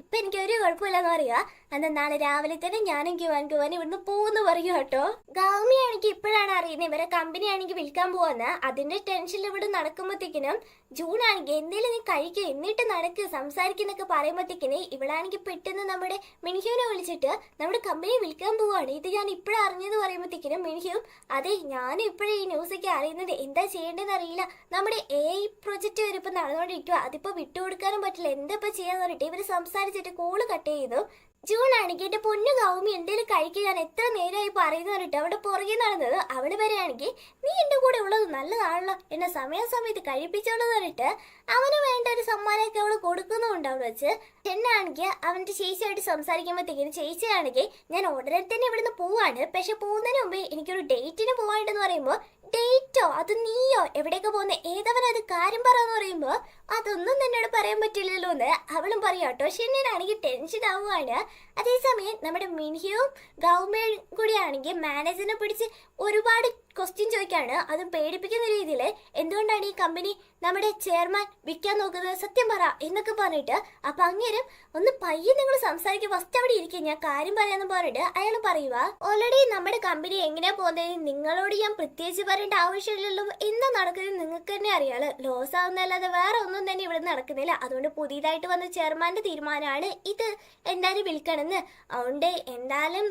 ഇപ്പൊ എനിക്ക് ഒരു കുഴപ്പമില്ലെന്ന് പറയുക, എന്നാൽ നാളെ രാവിലെ തന്നെ ഞാനും ക്യുവാൻ ഇവിടുന്ന് പോകുന്നു പറയുക കേട്ടോ. ഗൗമിയാണെങ്കിൽ ഇപ്പോഴാണ് അറിയുന്നത് ഇവരെ കമ്പനി ആണെങ്കിൽ വിൽക്കാൻ പോവാന്ന്, അതിന്റെ ടെൻഷനിൽ ഇവിടെ നടക്കുമ്പോഴത്തേക്കിനും ജൂൺ ആണെങ്കിൽ എന്തേലും നീ കഴിക്കുക എന്നിട്ട് നടക്കുക സംസാരിക്കുന്നൊക്കെ പറയുമ്പോഴത്തേക്കിന് ഇവളാണെങ്കിൽ പെട്ടെന്ന് നമ്മുടെ മിനിഹുവിനെ വിളിച്ചിട്ട് നമ്മുടെ കമ്പനി വിൽക്കാൻ പോവാണ്, ഇത് ഞാൻ ഇപ്പോഴും അറിഞ്ഞത് പറയുമ്പോഴത്തേക്കിനും മിനിഹുവും അതെ ഞാനും ഇപ്പോഴും ഈ ന്യൂസൊക്കെ അറിയുന്നത്, എന്താ ചെയ്യേണ്ടതെന്ന് അറിയില്ല, നമ്മുടെ AI പ്രൊജക്റ്റ് വരെ ഇപ്പൊ നടന്നുകൊണ്ടിരിക്കുക, അതിപ്പോ വിട്ടുകൊടുക്കാനും പറ്റില്ല, എന്താ ഇപ്പൊ ചെയ്യാന്ന് പറഞ്ഞിട്ട് ഇവര് സംസാരിച്ചിട്ട് കോള് കട്ട് ചെയ്തു. ജൂൺ ആണെങ്കിൽ എന്റെ പൊന്നു ഗൗമി എന്തേലും കഴിക്കുക, ഞാൻ എത്ര നേരമായി പറയുന്ന പറഞ്ഞിട്ട് അവിടെ പുറകെ നടന്നത് അവള് വരെയാണെങ്കിൽ നീ എന്റെ കൂടെ ഉള്ളത് നല്ലതാണല്ലോ, എന്നെ സമയത്ത് കഴിപ്പിച്ചോളൂ പറഞ്ഞിട്ട് അവന് വേണ്ട ഒരു സമ്മാനമൊക്കെ അവള് കൊടുക്കുന്നുണ്ട്. അവിടെ വെച്ച് എന്നാണെങ്കിൽ അവന്റെ ചേച്ചിയായിട്ട് സംസാരിക്കുമ്പോഴത്തേക്കും ചേച്ചിയാണെങ്കിൽ ഞാൻ ഉടനെ തന്നെ ഇവിടുന്ന് പോവാണ്, പക്ഷെ പോകുന്നതിന് മുമ്പേ എനിക്കൊരു ഡേറ്റിന് പോവാണ്ടെന്ന് പറയുമ്പോൾ ഡേറ്റോ, അത് നീയോ, എവിടെയൊക്കെ പോകുന്ന ഏതവനത് കാര്യം പറയാന്ന് പറയുമ്പോൾ അതൊന്നും എന്നോട് പറയാൻ പറ്റില്ലല്ലോ എന്ന് അവളും പറയാട്ടോ. ഷെന്നിനാണെങ്കിൽ ടെൻഷൻ ആവുകയാണ്. അതേസമയം നമ്മുടെ മിൻഹിയും ഗൗമയും കൂടിയാണെങ്കിൽ മാനേജറിനെ പിടിച്ച് ഒരുപാട് ക്വസ്റ്റ്യൻ ചോദിക്കാണ്, അതും പേടിപ്പിക്കുന്ന രീതിയിൽ എന്തുകൊണ്ടാണ് ഈ കമ്പനി നമ്മുടെ ചെയർമാൻ വിൽക്കാൻ നോക്കുന്നത്, സത്യം പറ എന്നൊക്കെ പറഞ്ഞിട്ട്. അപ്പൊ അങ്ങേരും ഒന്ന് പയ്യെ നിങ്ങൾ സംസാരിക്കുക, ഫസ്റ്റ് അവിടെ ഇരിക്കും, ഞാൻ കാര്യം പറയാന്ന് പറഞ്ഞിട്ട് അയാൾ പറയുക, ഓൾറെഡി നമ്മുടെ കമ്പനി എങ്ങനെയാ പോകുന്നത് നിങ്ങളോട് ഞാൻ പ്രത്യേകിച്ച് പറയേണ്ട ആവശ്യമില്ലല്ലോ, എന്താ നടക്കുന്നത് നിങ്ങൾക്ക് തന്നെ അറിയാലോ, ലോസ് ആവുന്നതല്ലാതെ വേറെ ഒന്നും തന്നെ ഇവിടെ നടക്കുന്നില്ല, അതുകൊണ്ട് പുതിയതായിട്ട് വന്ന ചെയർമാന്റെ തീരുമാനമാണ് ഇത് എന്തായാലും വിൽക്കണമെന്ന്, അതുകൊണ്ട് എന്തായാലും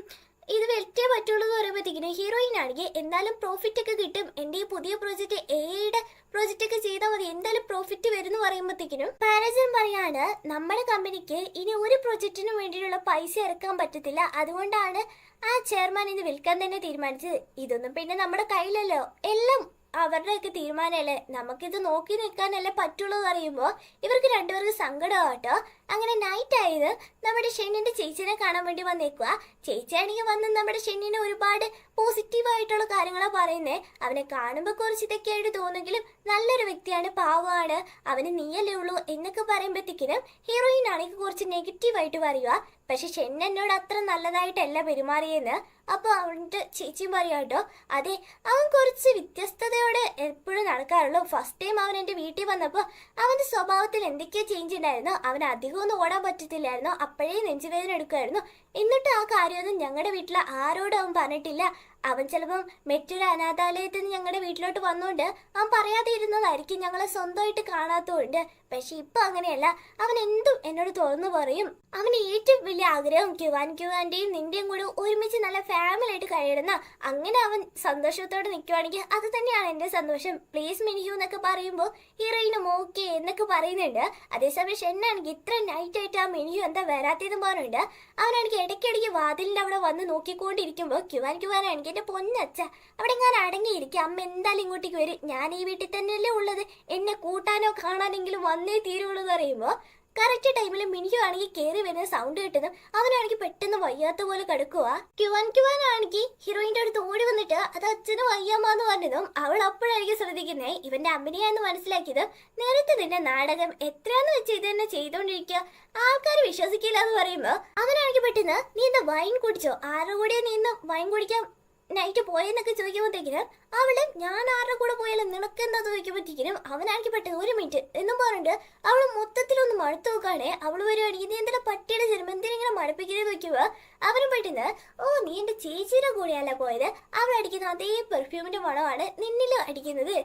ഇത് വെറ്റേ പറ്റുള്ളൂ എന്ന് പറയുമ്പോഴത്തേക്കിനും ഹീറോയിൻ ആണെങ്കിൽ എന്തായാലും പ്രോഫിറ്റ് ഒക്കെ കിട്ടും, എന്റെ ഈ പുതിയ പ്രോജക്റ്റ് AI പ്രോജക്റ്റ് ഒക്കെ ചെയ്താൽ മതി, എന്തായാലും പ്രോഫിറ്റ് വരും എന്ന് പറയുമ്പോഴത്തേക്കിനും മാനേജർ പറയാണ് നമ്മുടെ കമ്പനിക്ക് ഇനി ഒരു പ്രോജക്റ്റിനും വേണ്ടിയിട്ടുള്ള പൈസ ഇറക്കാൻ പറ്റത്തില്ല, അതുകൊണ്ടാണ് ആ ചെയർമാൻ ഇത് വിൽക്കാൻ തന്നെ തീരുമാനിച്ചത്, ഇതൊന്നും പിന്നെ നമ്മുടെ കയ്യിലല്ലോ, എല്ലാം അവരുടെയൊക്കെ തീരുമാനമല്ലേ, നമുക്കിത് നോക്കി നിൽക്കാനല്ലേ പറ്റുള്ളൂ എന്ന് പറയുമ്പോൾ ഇവർക്ക് രണ്ടുപേർക്ക് സങ്കടമാട്ടോ. അങ്ങനെ നൈറ്റ് ആയത് നമ്മുടെ ഷെന്നിന്റെ ചേച്ചിനെ കാണാൻ വേണ്ടി വന്നേക്കുക. ചേച്ചിയാണെങ്കിൽ വന്ന് നമ്മുടെ ഷെന്നിനെ ഒരുപാട് പോസിറ്റീവായിട്ടുള്ള കാര്യങ്ങളാണ് പറയുന്നത്, അവനെ കാണുമ്പോൾ കുറച്ച് ഇതൊക്കെയായിട്ട് തോന്നുമെങ്കിലും നല്ലൊരു വ്യക്തിയാണ്, പാവമാണ്, അവന് നീയല്ലേ ഉള്ളൂ എന്നൊക്കെ പറയുമ്പോഴത്തേക്കിനും ഹീറോയിൻ ആണെങ്കിൽ കുറച്ച് നെഗറ്റീവായിട്ട് പറയുക. പക്ഷെ ഷെൻ എന്നോട് അത്ര നല്ലതായിട്ടല്ല പെരുമാറിയെന്ന്. അപ്പൊ അവന്റെ ചേച്ചിയും പറയാട്ടോ, അതെ അവൻ കുറച്ച് വ്യത്യസ്തതയോടെ എപ്പോഴും നടക്കാറുള്ളൂ. ഫസ്റ്റ് ടൈം അവൻ എൻ്റെ വീട്ടിൽ വന്നപ്പോൾ അവന്റെ സ്വഭാവത്തിൽ എന്തൊക്കെയോ ചേഞ്ച് ഉണ്ടായിരുന്നു. അവൻ അധികം ഒന്നും ഓടാൻ പറ്റത്തില്ലായിരുന്നു, അപ്പോഴേ നെഞ്ചുവേദന എടുക്കുമായിരുന്നു. എന്നിട്ട് ആ കാര്യമൊന്നും ഞങ്ങളുടെ വീട്ടിൽ ആരോടും അവൻ പറഞ്ഞിട്ടില്ല. അവൻ ചിലപ്പം മറ്റൊരു അനാഥാലയത്തിൽ നിന്ന് ഞങ്ങളുടെ വീട്ടിലോട്ട് വന്നുകൊണ്ട് അവൻ പറയാതെ ഇരുന്നതായിരിക്കും, ഞങ്ങളെ സ്വന്തമായിട്ട് കാണാത്തതുകൊണ്ട്. പക്ഷെ ഇപ്പൊ അങ്ങനെയല്ല, അവൻ എന്തും എന്നോട് തുറന്നു പറയും. അവന് ഏറ്റവും വലിയ ആഗ്രഹം ക്യുവാന്റെയും നിന്റെയും കൂടെ ഒരുമിച്ച് നല്ല ഫാമിലി ആയിട്ട് കഴിയണം. അങ്ങനെ അവൻ സന്തോഷത്തോടെ നിൽക്കുവാണെങ്കിൽ അത് തന്നെയാണ് എൻ്റെ സന്തോഷം. പ്ലീസ് മിനിഹു എന്നൊക്കെ പറയുമ്പോൾ ഹീറോയിനും ഓക്കെ എന്നൊക്കെ പറയുന്നുണ്ട്. അതേസമയം ഷെന്നാണെങ്കിൽ ഇത്ര നൈറ്റ് ആയിട്ട് ആ മിനിഹു എന്താ വരാത്തതെന്ന് പറഞ്ഞിട്ടുണ്ട്. അവനാണെങ്കിൽ ഇടയ്ക്കിടയ്ക്ക് വാതിലിൻ്റെ അവിടെ വന്ന് നോക്കിക്കൊണ്ടിരിക്കുമ്പോൾ ക്യുവാനാണെങ്കിൽ എന്റെ പൊന്നച്ച അവിടെ ഞാൻ അടങ്ങിയിരിക്കും, അമ്മ എന്തായാലും ഇങ്ങോട്ടേക്ക് വരും, ഞാൻ ഈ വീട്ടിൽ തന്നെയല്ലേ ഉള്ളത്, എന്നെ കൂട്ടാനോ കാണാനെങ്കിലും വന്നേ തീരുള്ളൂ എന്ന് പറയുമ്പോൾ കറക്റ്റ് ടൈമിൽ മിനിഹു ആണെങ്കിൽ കയറി വരുന്ന സൗണ്ട് കിട്ടുന്നു. അവനാണെങ്കിൽ പെട്ടെന്ന് വയ്യാത്ത പോലെ കിടക്കുക. ക്യുവാനാണെങ്കിൽ ഹീറോയിന്റെ അടുത്ത് ഓടി വന്നിട്ട് അത് അച്ഛന് വയ്യാമെന്ന് പറഞ്ഞതും അവൾ അപ്പോഴായിരിക്കും ശ്രദ്ധിക്കുന്നേ ഇവന്റെ അഭിനയാന്ന് മനസ്സിലാക്കിയത്. നേരത്തെ നിന്റെ നാടകം എത്രയാന്ന് വെച്ച് ഇത് തന്നെ ചെയ്തോണ്ടിരിക്കുക, ആൾക്കാർ വിശ്വസിക്കില്ല എന്ന് പറയുമ്പോ അവനാണെങ്കിൽ പെട്ടെന്ന് നീ എന്താ വൈൻ കുടിച്ചോ, ആരുടെ കൂടെ നീ ഇന്ന് വൈൻ കുടിക്കാൻ നൈറ്റ് പോയെന്നൊക്കെ ചോദിക്കുമ്പോഴത്തേക്കിനും അവള് ഞാൻ ആരുടെ കൂടെ പോയാലും നിനക്കെന്താ ചോദിക്കുമ്പോഴത്തേക്കിനും അവനാണെങ്കിൽ പെട്ടെന്ന് ഒരു മിനിറ്റ് എന്നും പറഞ്ഞിട്ട് അവള് മൊത്തത്തിലൊന്ന് മടുത്തു നോക്കാണേ. അവള് വരുവാണെങ്കിൽ നീ എന്തെങ്കിലും പട്ടിയുടെ ജന്മം എന്തിനെങ്കിലും മടുപ്പിക്കുന്നത് നോക്കുക. അവനും പെട്ടെന്ന് ഓ നീ എന്റെ ചേച്ചിയുടെ കൂടെയല്ല പോയത്, അവൾ അടിക്കുന്ന അതേ പെർഫ്യൂമിന്റെ മണമാണ് നിന്നിലും അടിക്കുന്നത്.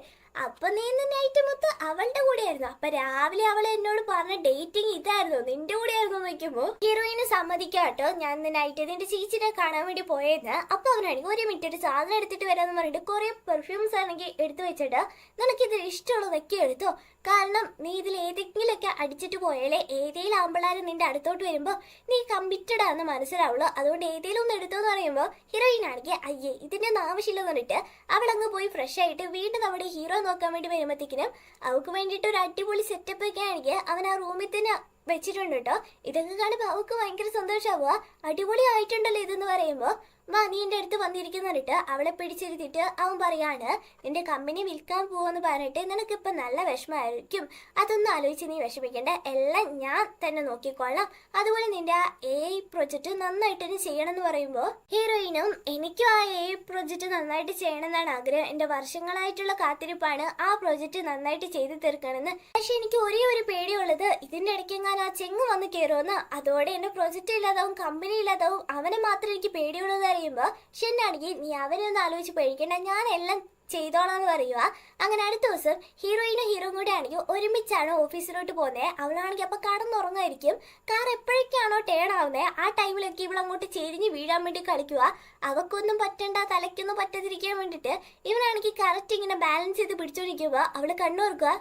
അപ്പൊ നീ ഇന്ന് നൈറ്റ് മൊത്തം അവളുടെ കൂടെയായിരുന്നു, അപ്പൊ രാവിലെ അവൾ എന്നോട് പറഞ്ഞ ഡേറ്റിംഗ് ഇതായിരുന്നു, നിന്റെ കൂടെ ആയിരുന്നു നോക്കുമ്പോ ഹീറോയിന് സമ്മതിക്കാട്ടോ ഞാൻ ഇന്ന് നൈറ്റ് നിന്റെ ചേച്ചിനെ കാണാൻ വേണ്ടി പോയെന്ന്. അപ്പൊ അവനാണെങ്കിൽ ഒരു മിനിറ്റ് ഒരു സാധനം എടുത്തിട്ട് വരാന്ന് പറഞ്ഞിട്ട് കുറെ പെർഫ്യൂംസ് ആണെങ്കിൽ എടുത്തു വെച്ചിട്ട് നിനക്കിത് ഇഷ്ടമുള്ളതൊക്കെ എടുത്തോ, കാരണം നീ ഇതിൽ ഏതെങ്കിലുമൊക്കെ അടിച്ചിട്ട് പോയാലേ ഏതെങ്കിലും ആമ്പിളാരും നിന്റെ അടുത്തോട്ട് വരുമ്പോ നീ കമ്മിറ്റഡ് ആണെന്ന് മനസ്സിലാവുള്ളൂ, അതുകൊണ്ട് ഏതെങ്കിലും ഒന്ന് എടുത്തോന്ന് പറയുമ്പോൾ ഹീറോയിൻ ആണെങ്കിൽ അയ്യേ ഇതിന്റെ ഒന്നും ആവശ്യമില്ലെന്ന് പറഞ്ഞിട്ട് അവൾ അങ്ങ് പോയി ഫ്രഷ് ആയിട്ട് വീണ്ടും നമ്മുടെ ഹീറോ നോക്കാൻ വേണ്ടി വരുമ്പോഴത്തേക്കിനും അവൾക്ക് വേണ്ടിയിട്ട് ഒരു അടിപൊളി സെറ്റപ്പ് ഒക്കെ ആണെങ്കിൽ അവൻ ആ റൂമിൽ തന്നെ വെച്ചിട്ടുണ്ട് കേട്ടോ. ഇതൊക്കെ കാണുമ്പോൾ അവൾക്ക് ഭയങ്കര സന്തോഷമാവുക. അടിപൊളി ആയിട്ടുണ്ടല്ലോ ഇതെന്ന് പറയുമ്പോൾ വാ നീ എൻ്റെ അടുത്ത് വന്നിരിക്കുന്നിട്ട് അവളെ പിടിച്ചിരുത്തിയിട്ട് അവൻ പറയാണ് നിന്റെ കമ്പനി വിൽക്കാൻ പോവെന്ന് പറഞ്ഞിട്ട് നിനക്കിപ്പോൾ നല്ല വിഷമമായിരിക്കും, അതൊന്നും ആലോചിച്ച് നീ വിഷമിക്കേണ്ട, എല്ലാം ഞാൻ തന്നെ നോക്കിക്കൊള്ളാം, അതുപോലെ നിന്റെ ആ AI പ്രൊജക്റ്റ് നന്നായിട്ട് തന്നെ ചെയ്യണം എന്ന് പറയുമ്പോൾ ഹീറോയിനും എനിക്കും ആ AI പ്രൊജക്റ്റ് നന്നായിട്ട് ചെയ്യണം എന്നാണ് ആഗ്രഹം, എൻ്റെ വർഷങ്ങളായിട്ടുള്ള കാത്തിരിപ്പാണ് ആ പ്രൊജക്റ്റ് നന്നായിട്ട് ചെയ്തു തീർക്കണമെന്ന്. പക്ഷെ എനിക്ക് ഒരേ ഒരു പേടിയുള്ളത് ഇതിൻ്റെ ഇടയ്ക്ക് ഞാൻ ആ ചെങ്ങ് വന്ന് കയറുമെന്ന്, അതോടെ എൻ്റെ പ്രൊജക്റ്റ് ഇല്ലാതാവും കമ്പനി ഇല്ലാതാവും, അവനെ മാത്രം എനിക്ക് പേടിയുള്ളത് അറിയുമ്പോൾ ഷെന്നാണെങ്കിൽ നീ അവനെ ഒന്ന് ആലോചിച്ച് പേടിക്കണ്ട, ഞാൻ എല്ലാം ചെയ്തോളാന്ന് പറയുക. അങ്ങനെ അടുത്ത ദിവസം ഹീറോയിനും ഹീറോയും കൂടെ ആണെങ്കിൽ ഒരുമിച്ചാണ് ഓഫീസിലോട്ട് പോകുന്നത്. അവളാണെങ്കിൽ അപ്പൊ കടന്നുറങ്ങായിരിക്കും, കാർ എപ്പോഴൊക്കെയാണോ ടേൺ ആവുന്നത് ആ ടൈമിലൊക്കെ ഇവളങ്ങോട്ട് ചെരിഞ്ഞ് വീഴാൻ വേണ്ടി കളിക്കുക. അവക്കൊന്നും പറ്റണ്ട, തലയ്ക്കൊന്നും പറ്റാതിരിക്കാൻ വേണ്ടിയിട്ട് ഇവനാണെങ്കിൽ കറക്റ്റ് ഇങ്ങനെ ബാലൻസ് ചെയ്ത് പിടിച്ചോണ്ടിരിക്കുമ്പോ അവള് കണ്ണോർക്കുക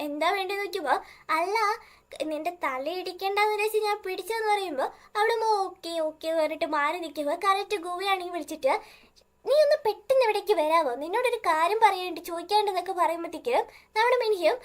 എന്താ വേണ്ടതെന്ന് നോക്കുമ്പോ അല്ല നിന്റെ തലയിടിക്കേണ്ടെന്ന് വെച്ച് ഞാൻ പിടിച്ചെന്ന് പറയുമ്പോൾ അവിടെ ഓക്കെ ഓക്കെ പറഞ്ഞിട്ട് മാറി നിൽക്കുമ്പോൾ കറക്റ്റ് ഗോവയാണെങ്കിൽ വിളിച്ചിട്ട് നീ ഒന്ന് പെട്ടെന്ന് എവിടേക്ക് വരാമോ, നിന്നോടൊരു കാര്യം പറയാണ്ട് ചോദിക്കാണ്ടെന്നൊക്കെ പറയുമ്പോഴത്തേക്കും നമ്മുടെ മിനിയും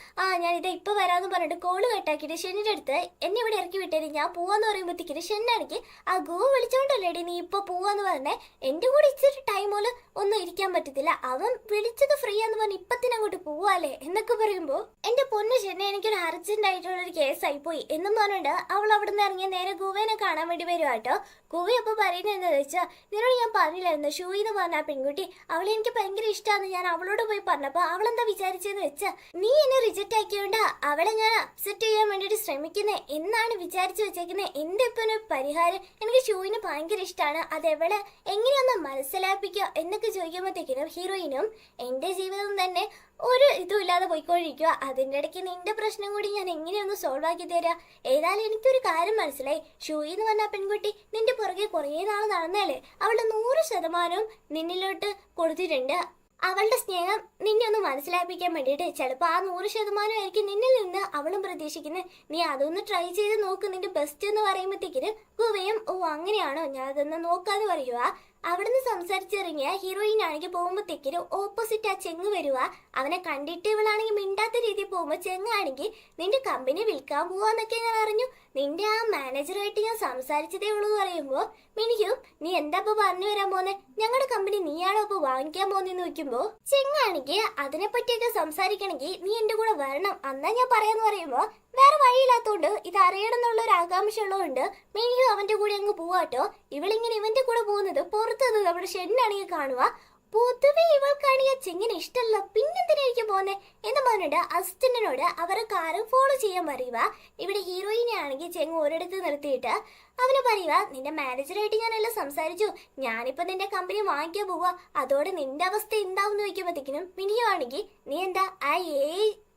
ഞാനിത് ഇപ്പോൾ വരാമെന്ന് പറഞ്ഞിട്ട് കോള് കട്ടാക്കിയിട്ട് ഷെന്നിൻ്റെ അടുത്ത് എന്നെ ഇവിടെ ഇറക്കി വിട്ടേര് ഞാൻ പോവാന്ന് പറയുമ്പോഴത്തേക്കും ഷെന്നാണെങ്കിൽ ആ ഗോ വിളിച്ചോണ്ടല്ലേടി നീ ഇപ്പോൾ പോവാന്ന് പറഞ്ഞേ, എൻ്റെ കൂടെ ഇച്ചിരി ടൈം പോലും ഒന്നും ഇരിക്കാൻ പറ്റത്തില്ല, അവൻ വിളിച്ചത് ഫ്രീ ആന്ന് പറഞ്ഞ് ഇപ്പത്തിന് അങ്ങോട്ട് പോവാല്ലേ എന്നൊക്കെ പറയുമ്പോൾ എൻ്റെ പൊന്നു ഷെന്നെ എനിക്കൊരു അർജന്റ് ആയിട്ടുള്ളൊരു കേസായി പോയി എന്നും പറഞ്ഞിട്ട് അവൾ അവിടെ നിന്ന് ഇറങ്ങിയ നേരെ ഗുവേനെ കാണാൻ വേണ്ടി വരുവാ കേട്ടോ. ഗുവ അപ്പോൾ പറയുന്നത് എന്താണെന്ന് വെച്ചാൽ നിന്നോട് ഞാൻ പറഞ്ഞില്ലായിരുന്നു ഷൂയി എന്ന് പറഞ്ഞ ആ പെൺകുട്ടി അവളെ എനിക്ക് ഭയങ്കര ഇഷ്ടമാണ്, ഞാൻ അവളോട് പോയി പറഞ്ഞപ്പോൾ അവളെന്താ വിചാരിച്ചതെന്ന് വെച്ചാൽ നീ എന്നെ റിജക്റ്റ് ആക്കിയോണ്ട് അവളെ ഞാൻ അപ്സെറ്റ് ചെയ്യാൻ വേണ്ടിയിട്ട് ശ്രമിക്കുന്നത് എന്നാണ് വിചാരിച്ചു വെച്ചേക്കുന്നത്. എൻ്റെ ഇപ്പം ഒരു പരിഹാരം എനിക്ക് ഷൂവിന് ഭയങ്കര ഇഷ്ടമാണ്, അതെവളെ എങ്ങനെയൊന്ന് മനസ്സിലാപ്പിക്കുക എന്നൊക്കെ ചോദിക്കുമ്പോഴത്തേക്കിനും ഹീറോയിനും എൻ്റെ ജീവിതം തന്നെ ഒരു ഇതും ഇല്ലാതെ പോയിക്കൊണ്ടിരിക്കുക, അതിൻ്റെ ഇടയ്ക്ക് നിന്റെ പ്രശ്നം കൂടി ഞാൻ എങ്ങനെയൊന്ന് സോൾവ് ആക്കി തരാം. ഏതായാലും എനിക്കൊരു കാര്യം മനസ്സിലായി, ഷൂയി എന്ന് പറഞ്ഞ പെൺകുട്ടി നിന്റെ പുറകെ കുറേ നാൾ നടന്നാലേ അവളുടെ 100% നിന്നിലോട്ട് കൊടുത്തിട്ടുണ്ട്. അവളുടെ സ്നേഹം നിന്നെ ഒന്ന് മനസ്സിലാപ്പിക്കാൻ വേണ്ടിയിട്ട് ചിലപ്പോൾ ആ 100% ആയിരിക്കും നിന്നിൽ നിന്ന് അവളും പ്രതീക്ഷിക്കുന്നത്. നീ അതൊന്ന് ട്രൈ ചെയ്ത് നോക്ക്, നിന്റെ ബെസ്റ്റ് എന്ന് പറയുമ്പോഴത്തേക്കിന് ഗുവയും ഓ അങ്ങനെയാണോ ഞാൻ അതൊന്ന് നോക്കാന്ന് പറയുക. അവിടുന്ന് സംസാരിച്ചിറങ്ങിയ ഹീറോയിൻ ആണെങ്കിൽ പോകുമ്പോഴത്തേക്കിനും ഓപ്പോസിറ്റ് ആ ചെങ്ങ് വരുക. അവനെ കണ്ടിട്ട് ഇവളാണെങ്കിൽ മിണ്ടാത്ത രീതിയിൽ പോകുമ്പോൾ ചെങ്ങാണെങ്കിൽ നിന്റെ കമ്പനി വിൽക്കാൻ പോവാന്നൊക്കെ ഞാൻ അറിഞ്ഞു, നിന്റെ ആ മാനേജറായിട്ട് ഞാൻ സംസാരിച്ചതേ ഉള്ളൂ എന്ന് പറയുമ്പോൾ മിനിക്കും നീ എന്താ ഇപ്പൊ പറഞ്ഞു വരാൻ പോന്നെ, ഞങ്ങളുടെ കമ്പനി നീയാണോ ഇപ്പൊ വാങ്ങിക്കാൻ പോന്നെന്ന് ചോദിക്കുമ്പോ ചെങ്ങാണെങ്കിൽ അതിനെപ്പറ്റിയൊക്കെ സംസാരിക്കണമെങ്കിൽ നീ എന്റെ കൂടെ വരണം അന്നാ ഞാൻ പറയാന്ന് പറയുമ്പോ വേറെ വഴിയില്ലാത്തോണ്ട് ഇത് അറിയണം എന്നുള്ള ഒരു ആകാംക്ഷ ഉള്ളതുകൊണ്ട് മിനിയും അവന്റെ കൂടെ അങ്ങ് പോവാട്ടോ. ഇവളിങ്ങനെ ഇവന്റെ കൂടെ പോകുന്നത് പുറത്തുനിന്ന് നമ്മുടെ ഷെന്നാണെങ്കിൽ കാണുക. പൊതുവെ ഇവൾക്കാണെങ്കിൽ ചെങ്ങനെ ഇഷ്ടമല്ല, പിന്നെന്തിനായിരിക്കും പോന്നെ എന്ന് പറഞ്ഞിട്ട് അസിസ്റ്റന്റിനോട് അവരെ കാറ് ഫോളോ ചെയ്യാൻ പറയുക. ഇവിടെ ഹീറോയിനെ ആണെങ്കിൽ ചെങ്ങ് ഒരിടത്ത് നിർത്തിയിട്ട് അവന് പറയുക, നിന്റെ മാനേജറായിട്ട് ഞാനെല്ലാം സംസാരിച്ചു, ഞാനിപ്പോ നിന്റെ കമ്പനി വാങ്ങിക്കാൻ പോവാ, അതോടെ നിന്റെ അവസ്ഥ എന്താവും ചോദിക്കുമ്പോഴത്തേക്കിനും മിനിയോ ആണെങ്കിൽ നീ എന്താ ആ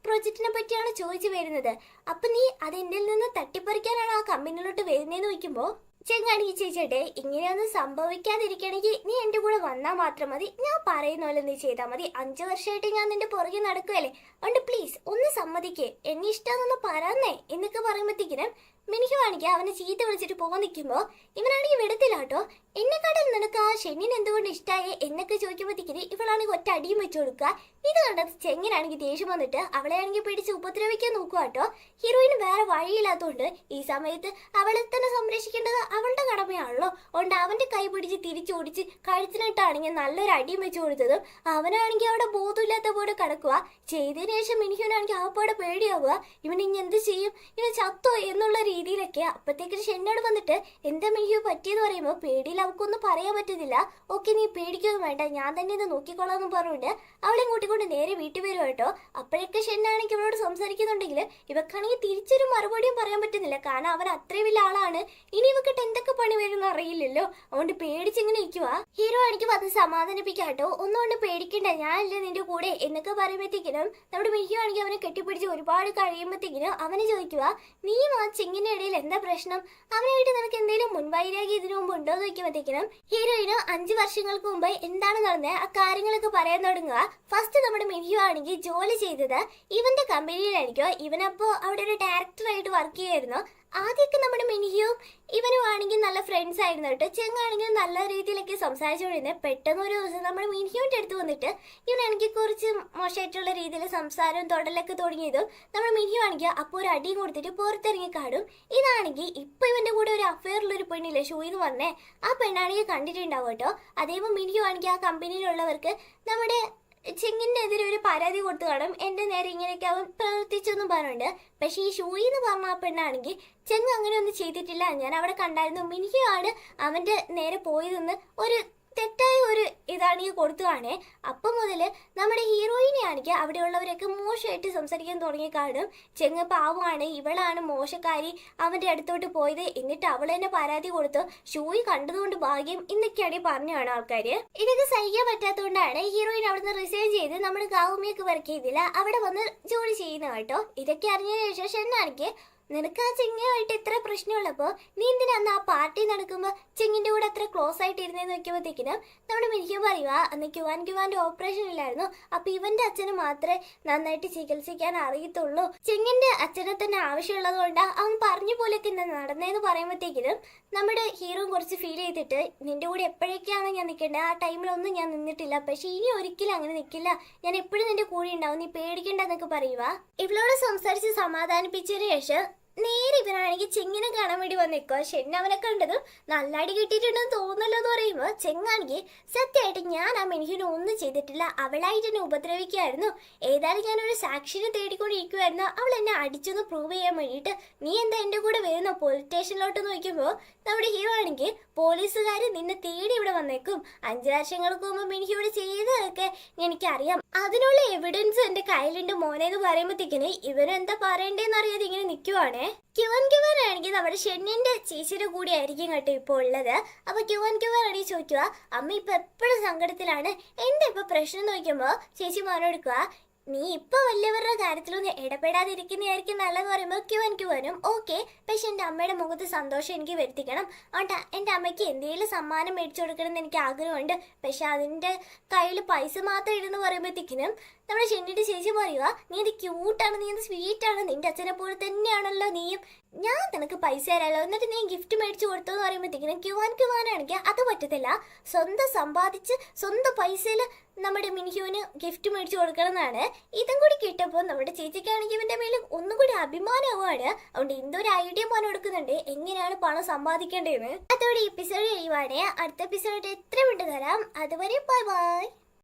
പ്രോജക്റ്റിനെ പറ്റിയാണ് ചോദിച്ചു വരുന്നത്, അപ്പൊ നീ അതെന്റെ നിന്ന് തട്ടിപ്പറിക്കാനാണ് ആ കമ്പനിയിലോട്ട് വരുന്നതെന്ന് ചോദിക്കുമ്പോ ചെങ്ങാണെങ്കിൽ ചേച്ചിട്ടെ ഇങ്ങനെയൊന്നും സംഭവിക്കാതിരിക്കണമെങ്കിൽ നീ എന്റെ കൂടെ വന്നാൽ മാത്രം മതി, ഞാൻ പറയുന്ന പോലെ നീ ചെയ്താൽ മതി, 5 വർഷമായിട്ട് ഞാൻ നിന്റെ പുറകെ നടക്കുകയല്ലേ, അതുകൊണ്ട് പ്ലീസ് ഒന്ന് സമ്മതിക്കേ, എന്നെ ഇഷ്ടമെന്നൊന്ന് പറയുന്നേ എന്നൊക്കെ പറയുമ്പോഴത്തേക്കിനും മിനിക്കുവാണെങ്കിൽ അവനെ ചീത്ത വിളിച്ചിട്ട് പോകാൻ നിൽക്കുമ്പോൾ ഇവനാണെങ്കിൽ വിടത്തില്ല കേട്ടോ. എന്നെക്കാട്ടിൽ നിനക്ക് ആ ഷെന്നിന് എന്തുകൊണ്ട് ഇഷ്ടമായി എന്നൊക്കെ ചോദിക്കുമ്പോഴത്തേക്കിന് ഇവളാണെങ്കിൽ ഒറ്റ അടിയും വെച്ചു കൊടുക്കുക. ഇത് കണ്ടത് ചെങ്ങനാണെങ്കിൽ ദേഷ്യം വന്നിട്ട് അവളെ ആണെങ്കിൽ പിടിച്ച് ഉപദ്രവിക്കാൻ നോക്കുക കേട്ടോ. ഹീറോയിന് വേറെ വഴിയില്ലാത്തതുകൊണ്ട് ഈ സമയത്ത് അവളെ തന്നെ സംരക്ഷിക്കേണ്ടത് അവളുടെ കടമയാണല്ലോ. അതുകൊണ്ട് അവന്റെ കൈ പിടിച്ച് തിരിച്ചോടിച്ച് കഴുത്തിനിട്ടാണെങ്കിൽ നല്ലൊരു അടിയും വെച്ചു കൊടുത്തതും അവനാണെങ്കിൽ അവിടെ ബോധമില്ലാത്ത പോലെ കിടക്കുക. ചെയ്തതിനു ശേഷം മിനിക്കുനാണെങ്കിൽ ആപ്പാടെ പേടിയാവുക, ഇവൻ ഇനി എന്ത് ചെയ്യും, ഇവൻ ചത്തോ എന്നുള്ള രീതിയിലൊക്കെ. അപ്പത്തേക്കും ഷെന്നോട് വന്നിട്ട് എന്താ മിനിക്കു പറ്റിയെന്ന് പറയുമ്പോൾ പേടിയിൽ അവൾക്കൊന്നും പറയാൻ പറ്റുന്നില്ല. ഓക്കെ നീ പേടിക്കൊന്നും വേണ്ട, ഞാൻ തന്നെ ഇത് നോക്കിക്കോളാന്ന് പറഞ്ഞുകൊണ്ട് അവളെ കൂട്ടിക്കൊണ്ട് നേരെ വീട്ടിൽ വരും കേട്ടോ. അപ്പോഴൊക്കെ ഷെന്നാണെങ്കിൽ ഇവളോട് സംസാരിക്കുന്നുണ്ടെങ്കിൽ ഇവക്കാണെങ്കിൽ തിരിച്ചൊരു മറുപടിയും പറയാൻ പറ്റുന്നില്ല, കാരണം അവൻ അത്രയും വലിയ ആളാണ്, ഇനി ഇവക്കിട്ട് എന്തൊക്കെ പണി വരുമെന്ന് അറിയില്ലല്ലോ. അതുകൊണ്ട് പേടിച്ചിങ്ങനെ ഇരിക്കുക. ഹീറോ എനിക്ക് വന്ന് സമാധാനിപ്പിക്കാട്ടോ, ഒന്നുകൊണ്ട് പേടിക്കണ്ട, ഞാനല്ലേ നിന്റെ കൂടെ എന്നൊക്കെ പറയുമ്പോഴത്തേക്കിനും നമ്മുടെ മിനിക്കു ആണെങ്കിൽ അവനെ കെട്ടിപ്പിടിച്ച് ഒരുപാട് കഴിയുമ്പോഴത്തേക്കിനും അവനെ ചോദിക്കുക, നീ ആ ചിങ്ങിന്റെ ഇടയിൽ എന്താ പ്രശ്നം, അവനായിട്ട് നിനക്ക് എന്തെങ്കിലും മുൻവൈരാഗ്യം ഇതിനു മുമ്പ് ഉണ്ടോ എന്ന് ചോദിക്കുമ്പോഴത്തേക്കിനും ഹീറോയിന് 5 വർഷങ്ങൾക്ക് മുമ്പ് എന്താണ് നടന്നത് ആ കാര്യങ്ങളൊക്കെ പറയാൻ തുടങ്ങുക. ഫസ്റ്റ് നമ്മുടെ മിനിക്കു ആണെങ്കിൽ ജോലി ചെയ്തത് ഇവന്റെ കമ്പനിയിലായിരിക്കും. ഇവനപ്പോ അവിടെ ഒരു ഡയറക്ടറായിട്ട് വർക്ക് ചെയ്യായിരുന്നു. ആദ്യമൊക്കെ നമ്മുടെ മിനിയും ഇവനും ആണെങ്കിൽ നല്ല ഫ്രണ്ട്സ് ആയിരുന്നു കേട്ടോ. ചെങ്ങാണെങ്കിൽ നല്ല രീതിയിലൊക്കെ സംസാരിച്ചുകൊണ്ടിരുന്നത്. പെട്ടെന്ന് ഒരു ദിവസം നമ്മുടെ മിനിയുടെ അടുത്ത് വന്നിട്ട് ഇവനാണെങ്കിൽ കുറച്ച് മോശമായിട്ടുള്ള രീതിയിൽ സംസാരവും തൊടലൊക്കെ തുടങ്ങിയതും നമ്മുടെ മിനിയും ആണെങ്കിൽ അപ്പോൾ ഒരു അടിയും കൊടുത്തിട്ട് പുറത്തിറങ്ങി കാടും. ഇതാണെങ്കിൽ ഇപ്പൊ ഇവന്റെ കൂടെ ഒരു അഫെയറിലൊരു പെണ്ണില്ലേ ഷൂന്ന് പറഞ്ഞേ, ആ പെണ്ണാണെങ്കിൽ കണ്ടിട്ടുണ്ടാവും കേട്ടോ. അതേപോലെ മിനിയും ആണെങ്കിൽ ആ കമ്പനിയിലുള്ളവർക്ക് നമ്മുടെ ചെങ്ങിന്റെ എതിരെ ഒരു പരാതി കൊടുത്തു കാണും, എന്റെ നേരെ ഇങ്ങനെയൊക്കെ അവൻ പ്രവർത്തിച്ചെന്നും പറഞ്ഞുണ്ട്. പക്ഷെ ഈ ഷൂയി എന്ന് പറഞ്ഞ ആ പെണ്ണാണെങ്കിൽ ചെങ്ങ് അങ്ങനെയൊന്നും ചെയ്തിട്ടില്ല, ഞാൻ അവിടെ കണ്ടായിരുന്നു, മിനിയാണ് അവന്റെ നേരെ പോയതെന്ന് ഒരു തെറ്റായ ഒരു ഇതാണെങ്കിൽ കൊടുത്തു കാണേ. അപ്പം മുതൽ നമ്മുടെ ഹീറോയിനെ ആണെങ്കിൽ അവിടെയുള്ളവരൊക്കെ മോശമായിട്ട് സംസാരിക്കാൻ തുടങ്ങി കാണും. ചെങ്ങ് പാവമാണ്, ഇവളാണ് മോശക്കാരി, അവന്റെ അടുത്തോട്ട് പോയത്, എന്നിട്ട് അവൾ തന്നെ പരാതി കൊടുത്തു, ഷൂയി കണ്ടതുകൊണ്ട് ഭാഗ്യം എന്നൊക്കെയാണ് പറഞ്ഞാണ് ആൾക്കാര്. ഇതൊക്കെ സഹിക്കാൻ പറ്റാത്തതുകൊണ്ടാണ് ഹീറോയിൻ അവിടുന്ന് റിസൈൻ ചെയ്ത് നമ്മുടെ ഗാവുമിയൊക്കെ വർക്ക് ചെയ്തില്ല അവിടെ വന്ന് ജോലി ചെയ്യുന്ന കേട്ടോ. ഇതൊക്കെ അറിഞ്ഞതിന് ശേഷം ഷെന്നാണെങ്കിൽ നിനക്ക് ആ ചെങ്ങയുമായിട്ട് ഇത്ര പ്രശ്നമുള്ളപ്പോ നീ എന്തിനാ ആ പാർട്ടി നടക്കുമ്പോ ചെങ്ങിന്റെ കൂടെ അത്ര ക്ലോസ് ആയിട്ട് ഇരുന്നേന്ന് നോക്കിയപ്പോഴത്തേക്കിനും നമ്മുടെ മിനിക്കും പറയുക, അന്ന് ക്യുവാന്റെ ഓപ്പറേഷൻ ഇല്ലായിരുന്നു, അപ്പൊ ഇവന്റെ അച്ഛന് മാത്രമേ നന്നായിട്ട് ചികിത്സിക്കാൻ അറിയത്തുള്ളൂ, ചെങ്ങിന്റെ അച്ഛനെ തന്നെ ആവശ്യമുള്ളത് കൊണ്ട് അവൻ പറഞ്ഞ പോലെയൊക്കെ നടന്നേന്ന് പറയുമ്പോഴത്തേക്കിനും നമ്മുടെ ഹീറോ കുറച്ച് ഫീൽ ചെയ്തിട്ട് നിന്റെ കൂടെ എപ്പോഴൊക്കെയാണ് ഞാൻ നിൽക്കേണ്ടത്, ആ ടൈമിലൊന്നും ഞാൻ നിന്നിട്ടില്ല, പക്ഷെ ഇനി ഒരിക്കലും അങ്ങനെ നിൽക്കില്ല, ഞാൻ എപ്പോഴും നിന്റെ കൂടെ ഉണ്ടാവും, നീ പേടിക്കണ്ടെന്നൊക്കെ പറയുക. ഇവളോട് സംസാരിച്ച് സമാധാനിപ്പിച്ചതിന് ശേഷം നേരെ ഇവനാണെങ്കിൽ ചെങ്ങിനെ കാണാൻ വേണ്ടി വന്നേക്കോ. ഷെന്ന അവനെ കണ്ടതും നല്ല അടി കിട്ടിയിട്ടുണ്ടെന്ന് തോന്നല്ലോ എന്ന് പറയുമ്പോൾ ചെങ്ങാണെങ്കിൽ സത്യമായിട്ട് ഞാൻ ആ മെനിഹിനെ ഒന്നും ചെയ്തിട്ടില്ല, അവളായിട്ട് എന്നെ ഉപദ്രവിക്കുകയായിരുന്നു, ഏതായാലും ഞാനൊരു സാക്ഷിനെ തേടിക്കൊണ്ടിരിക്കുമായിരുന്നു, അവൾ എന്നെ അടിച്ചൊന്ന് പ്രൂവ് ചെയ്യാൻ വേണ്ടിയിട്ട്, നീ എന്താ എൻ്റെ കൂടെ വരുന്നോ പോലീസ് സ്റ്റേഷനിലോട്ട് നോക്കുമ്പോൾ നമ്മുടെ ഹീറോ ആണെങ്കിൽ പോലീസുകാർ നിന്നെ തേടി ഇവിടെ വന്നേക്കും, 5 വർഷങ്ങൾക്ക് മുമ്പ് മെനിഹി ഇവിടെ ചെയ്തതൊക്കെ എനിക്കറിയാം, അതിനുള്ള എവിഡൻസ് എൻ്റെ കയ്യിലുണ്ട് മോനെ എന്ന് പറയുമ്പോഴത്തേക്കിന് ഇവരെന്താ പറയണ്ടേന്ന് അറിയാതെ ഇങ്ങനെ നിൽക്കുവാണേ. ക്യുവാനാണെങ്കിൽ നമ്മുടെ ഷെന്നിന്റെ ചേച്ചിയുടെ കൂടെ ആയിരിക്കും കേട്ടോ ഇപ്പോൾ ഉള്ളത്. അപ്പൊ ക്യുവാനാണെങ്കിൽ ചോദിക്കുക, അമ്മ ഇപ്പൊ എപ്പോഴും സങ്കടത്തിലാണ്, എന്താ ഇപ്പൊ പ്രശ്നം നോക്കുമ്പോ ചേച്ചി മോനെടുക്കുക, നീ ഇപ്പൊ വലിയവരുടെ കാര്യത്തിലൊന്നും ഇടപെടാതിരിക്കുന്നതായിരിക്കും നല്ലതെന്ന് പറയുമ്പോൾ ക്യുവാനും ഓക്കെ. പക്ഷെ എൻ്റെ അമ്മയുടെ മുഖത്ത് സന്തോഷം എനിക്ക് വരുത്തിക്കണം. അതുകൊണ്ട് എൻ്റെ അമ്മയ്ക്ക് എന്തെങ്കിലും സമ്മാനം മേടിച്ചു കൊടുക്കണം എന്ന് എനിക്ക് ആഗ്രഹമുണ്ട്. പക്ഷെ അതിൻ്റെ കയ്യിൽ പൈസ മാത്രം ഇടുന്ന് പറയുമ്പോഴത്തേക്കിനും നമ്മുടെ ചെന്നിട്ട് ചേച്ചി പറയുക, നീ ഇത് ക്യൂട്ടാണ്, നീ ഇത് സ്വീറ്റാണ്, നിന്റെ അച്ഛനെ പോലെ തന്നെയാണല്ലോ നീയും, ഞാൻ നിനക്ക് പൈസ തരാമല്ലോ, എന്നിട്ട് നീ ഗിഫ്റ്റ് മേടിച്ചു കൊടുത്തു എന്ന് പറയുമ്പോഴത്തേക്കിനും ക്യുവാനാണെങ്കിൽ അത് പറ്റത്തില്ല. സ്വന്തം സമ്പാദിച്ച് സ്വന്തം പൈസയിൽ നമ്മുടെ മിനിഹുവിന് ഗിഫ്റ്റ് മേടിച്ചു കൊടുക്കണം എന്നാണ്. ഇതും കൂടി കിട്ടപ്പോൾ നമ്മുടെ ചേച്ചിക്കാണെങ്കിൽ ഇവൻ്റെ മേലും ഒന്നും കൂടി അഭിമാനമാവാണ്. അതുകൊണ്ട് എന്തൊരു ഐഡിയ പോലെ കൊടുക്കുന്നുണ്ട് എങ്ങനെയാണ് പണം സമ്പാദിക്കേണ്ടതെന്ന്. അതോടെ എപ്പിസോഡ് കഴിയുവാണ്. അടുത്ത എപ്പിസോഡ് എത്ര മിനിറ്റ് തരാം. അതുവരെ ബൈ ബൈ.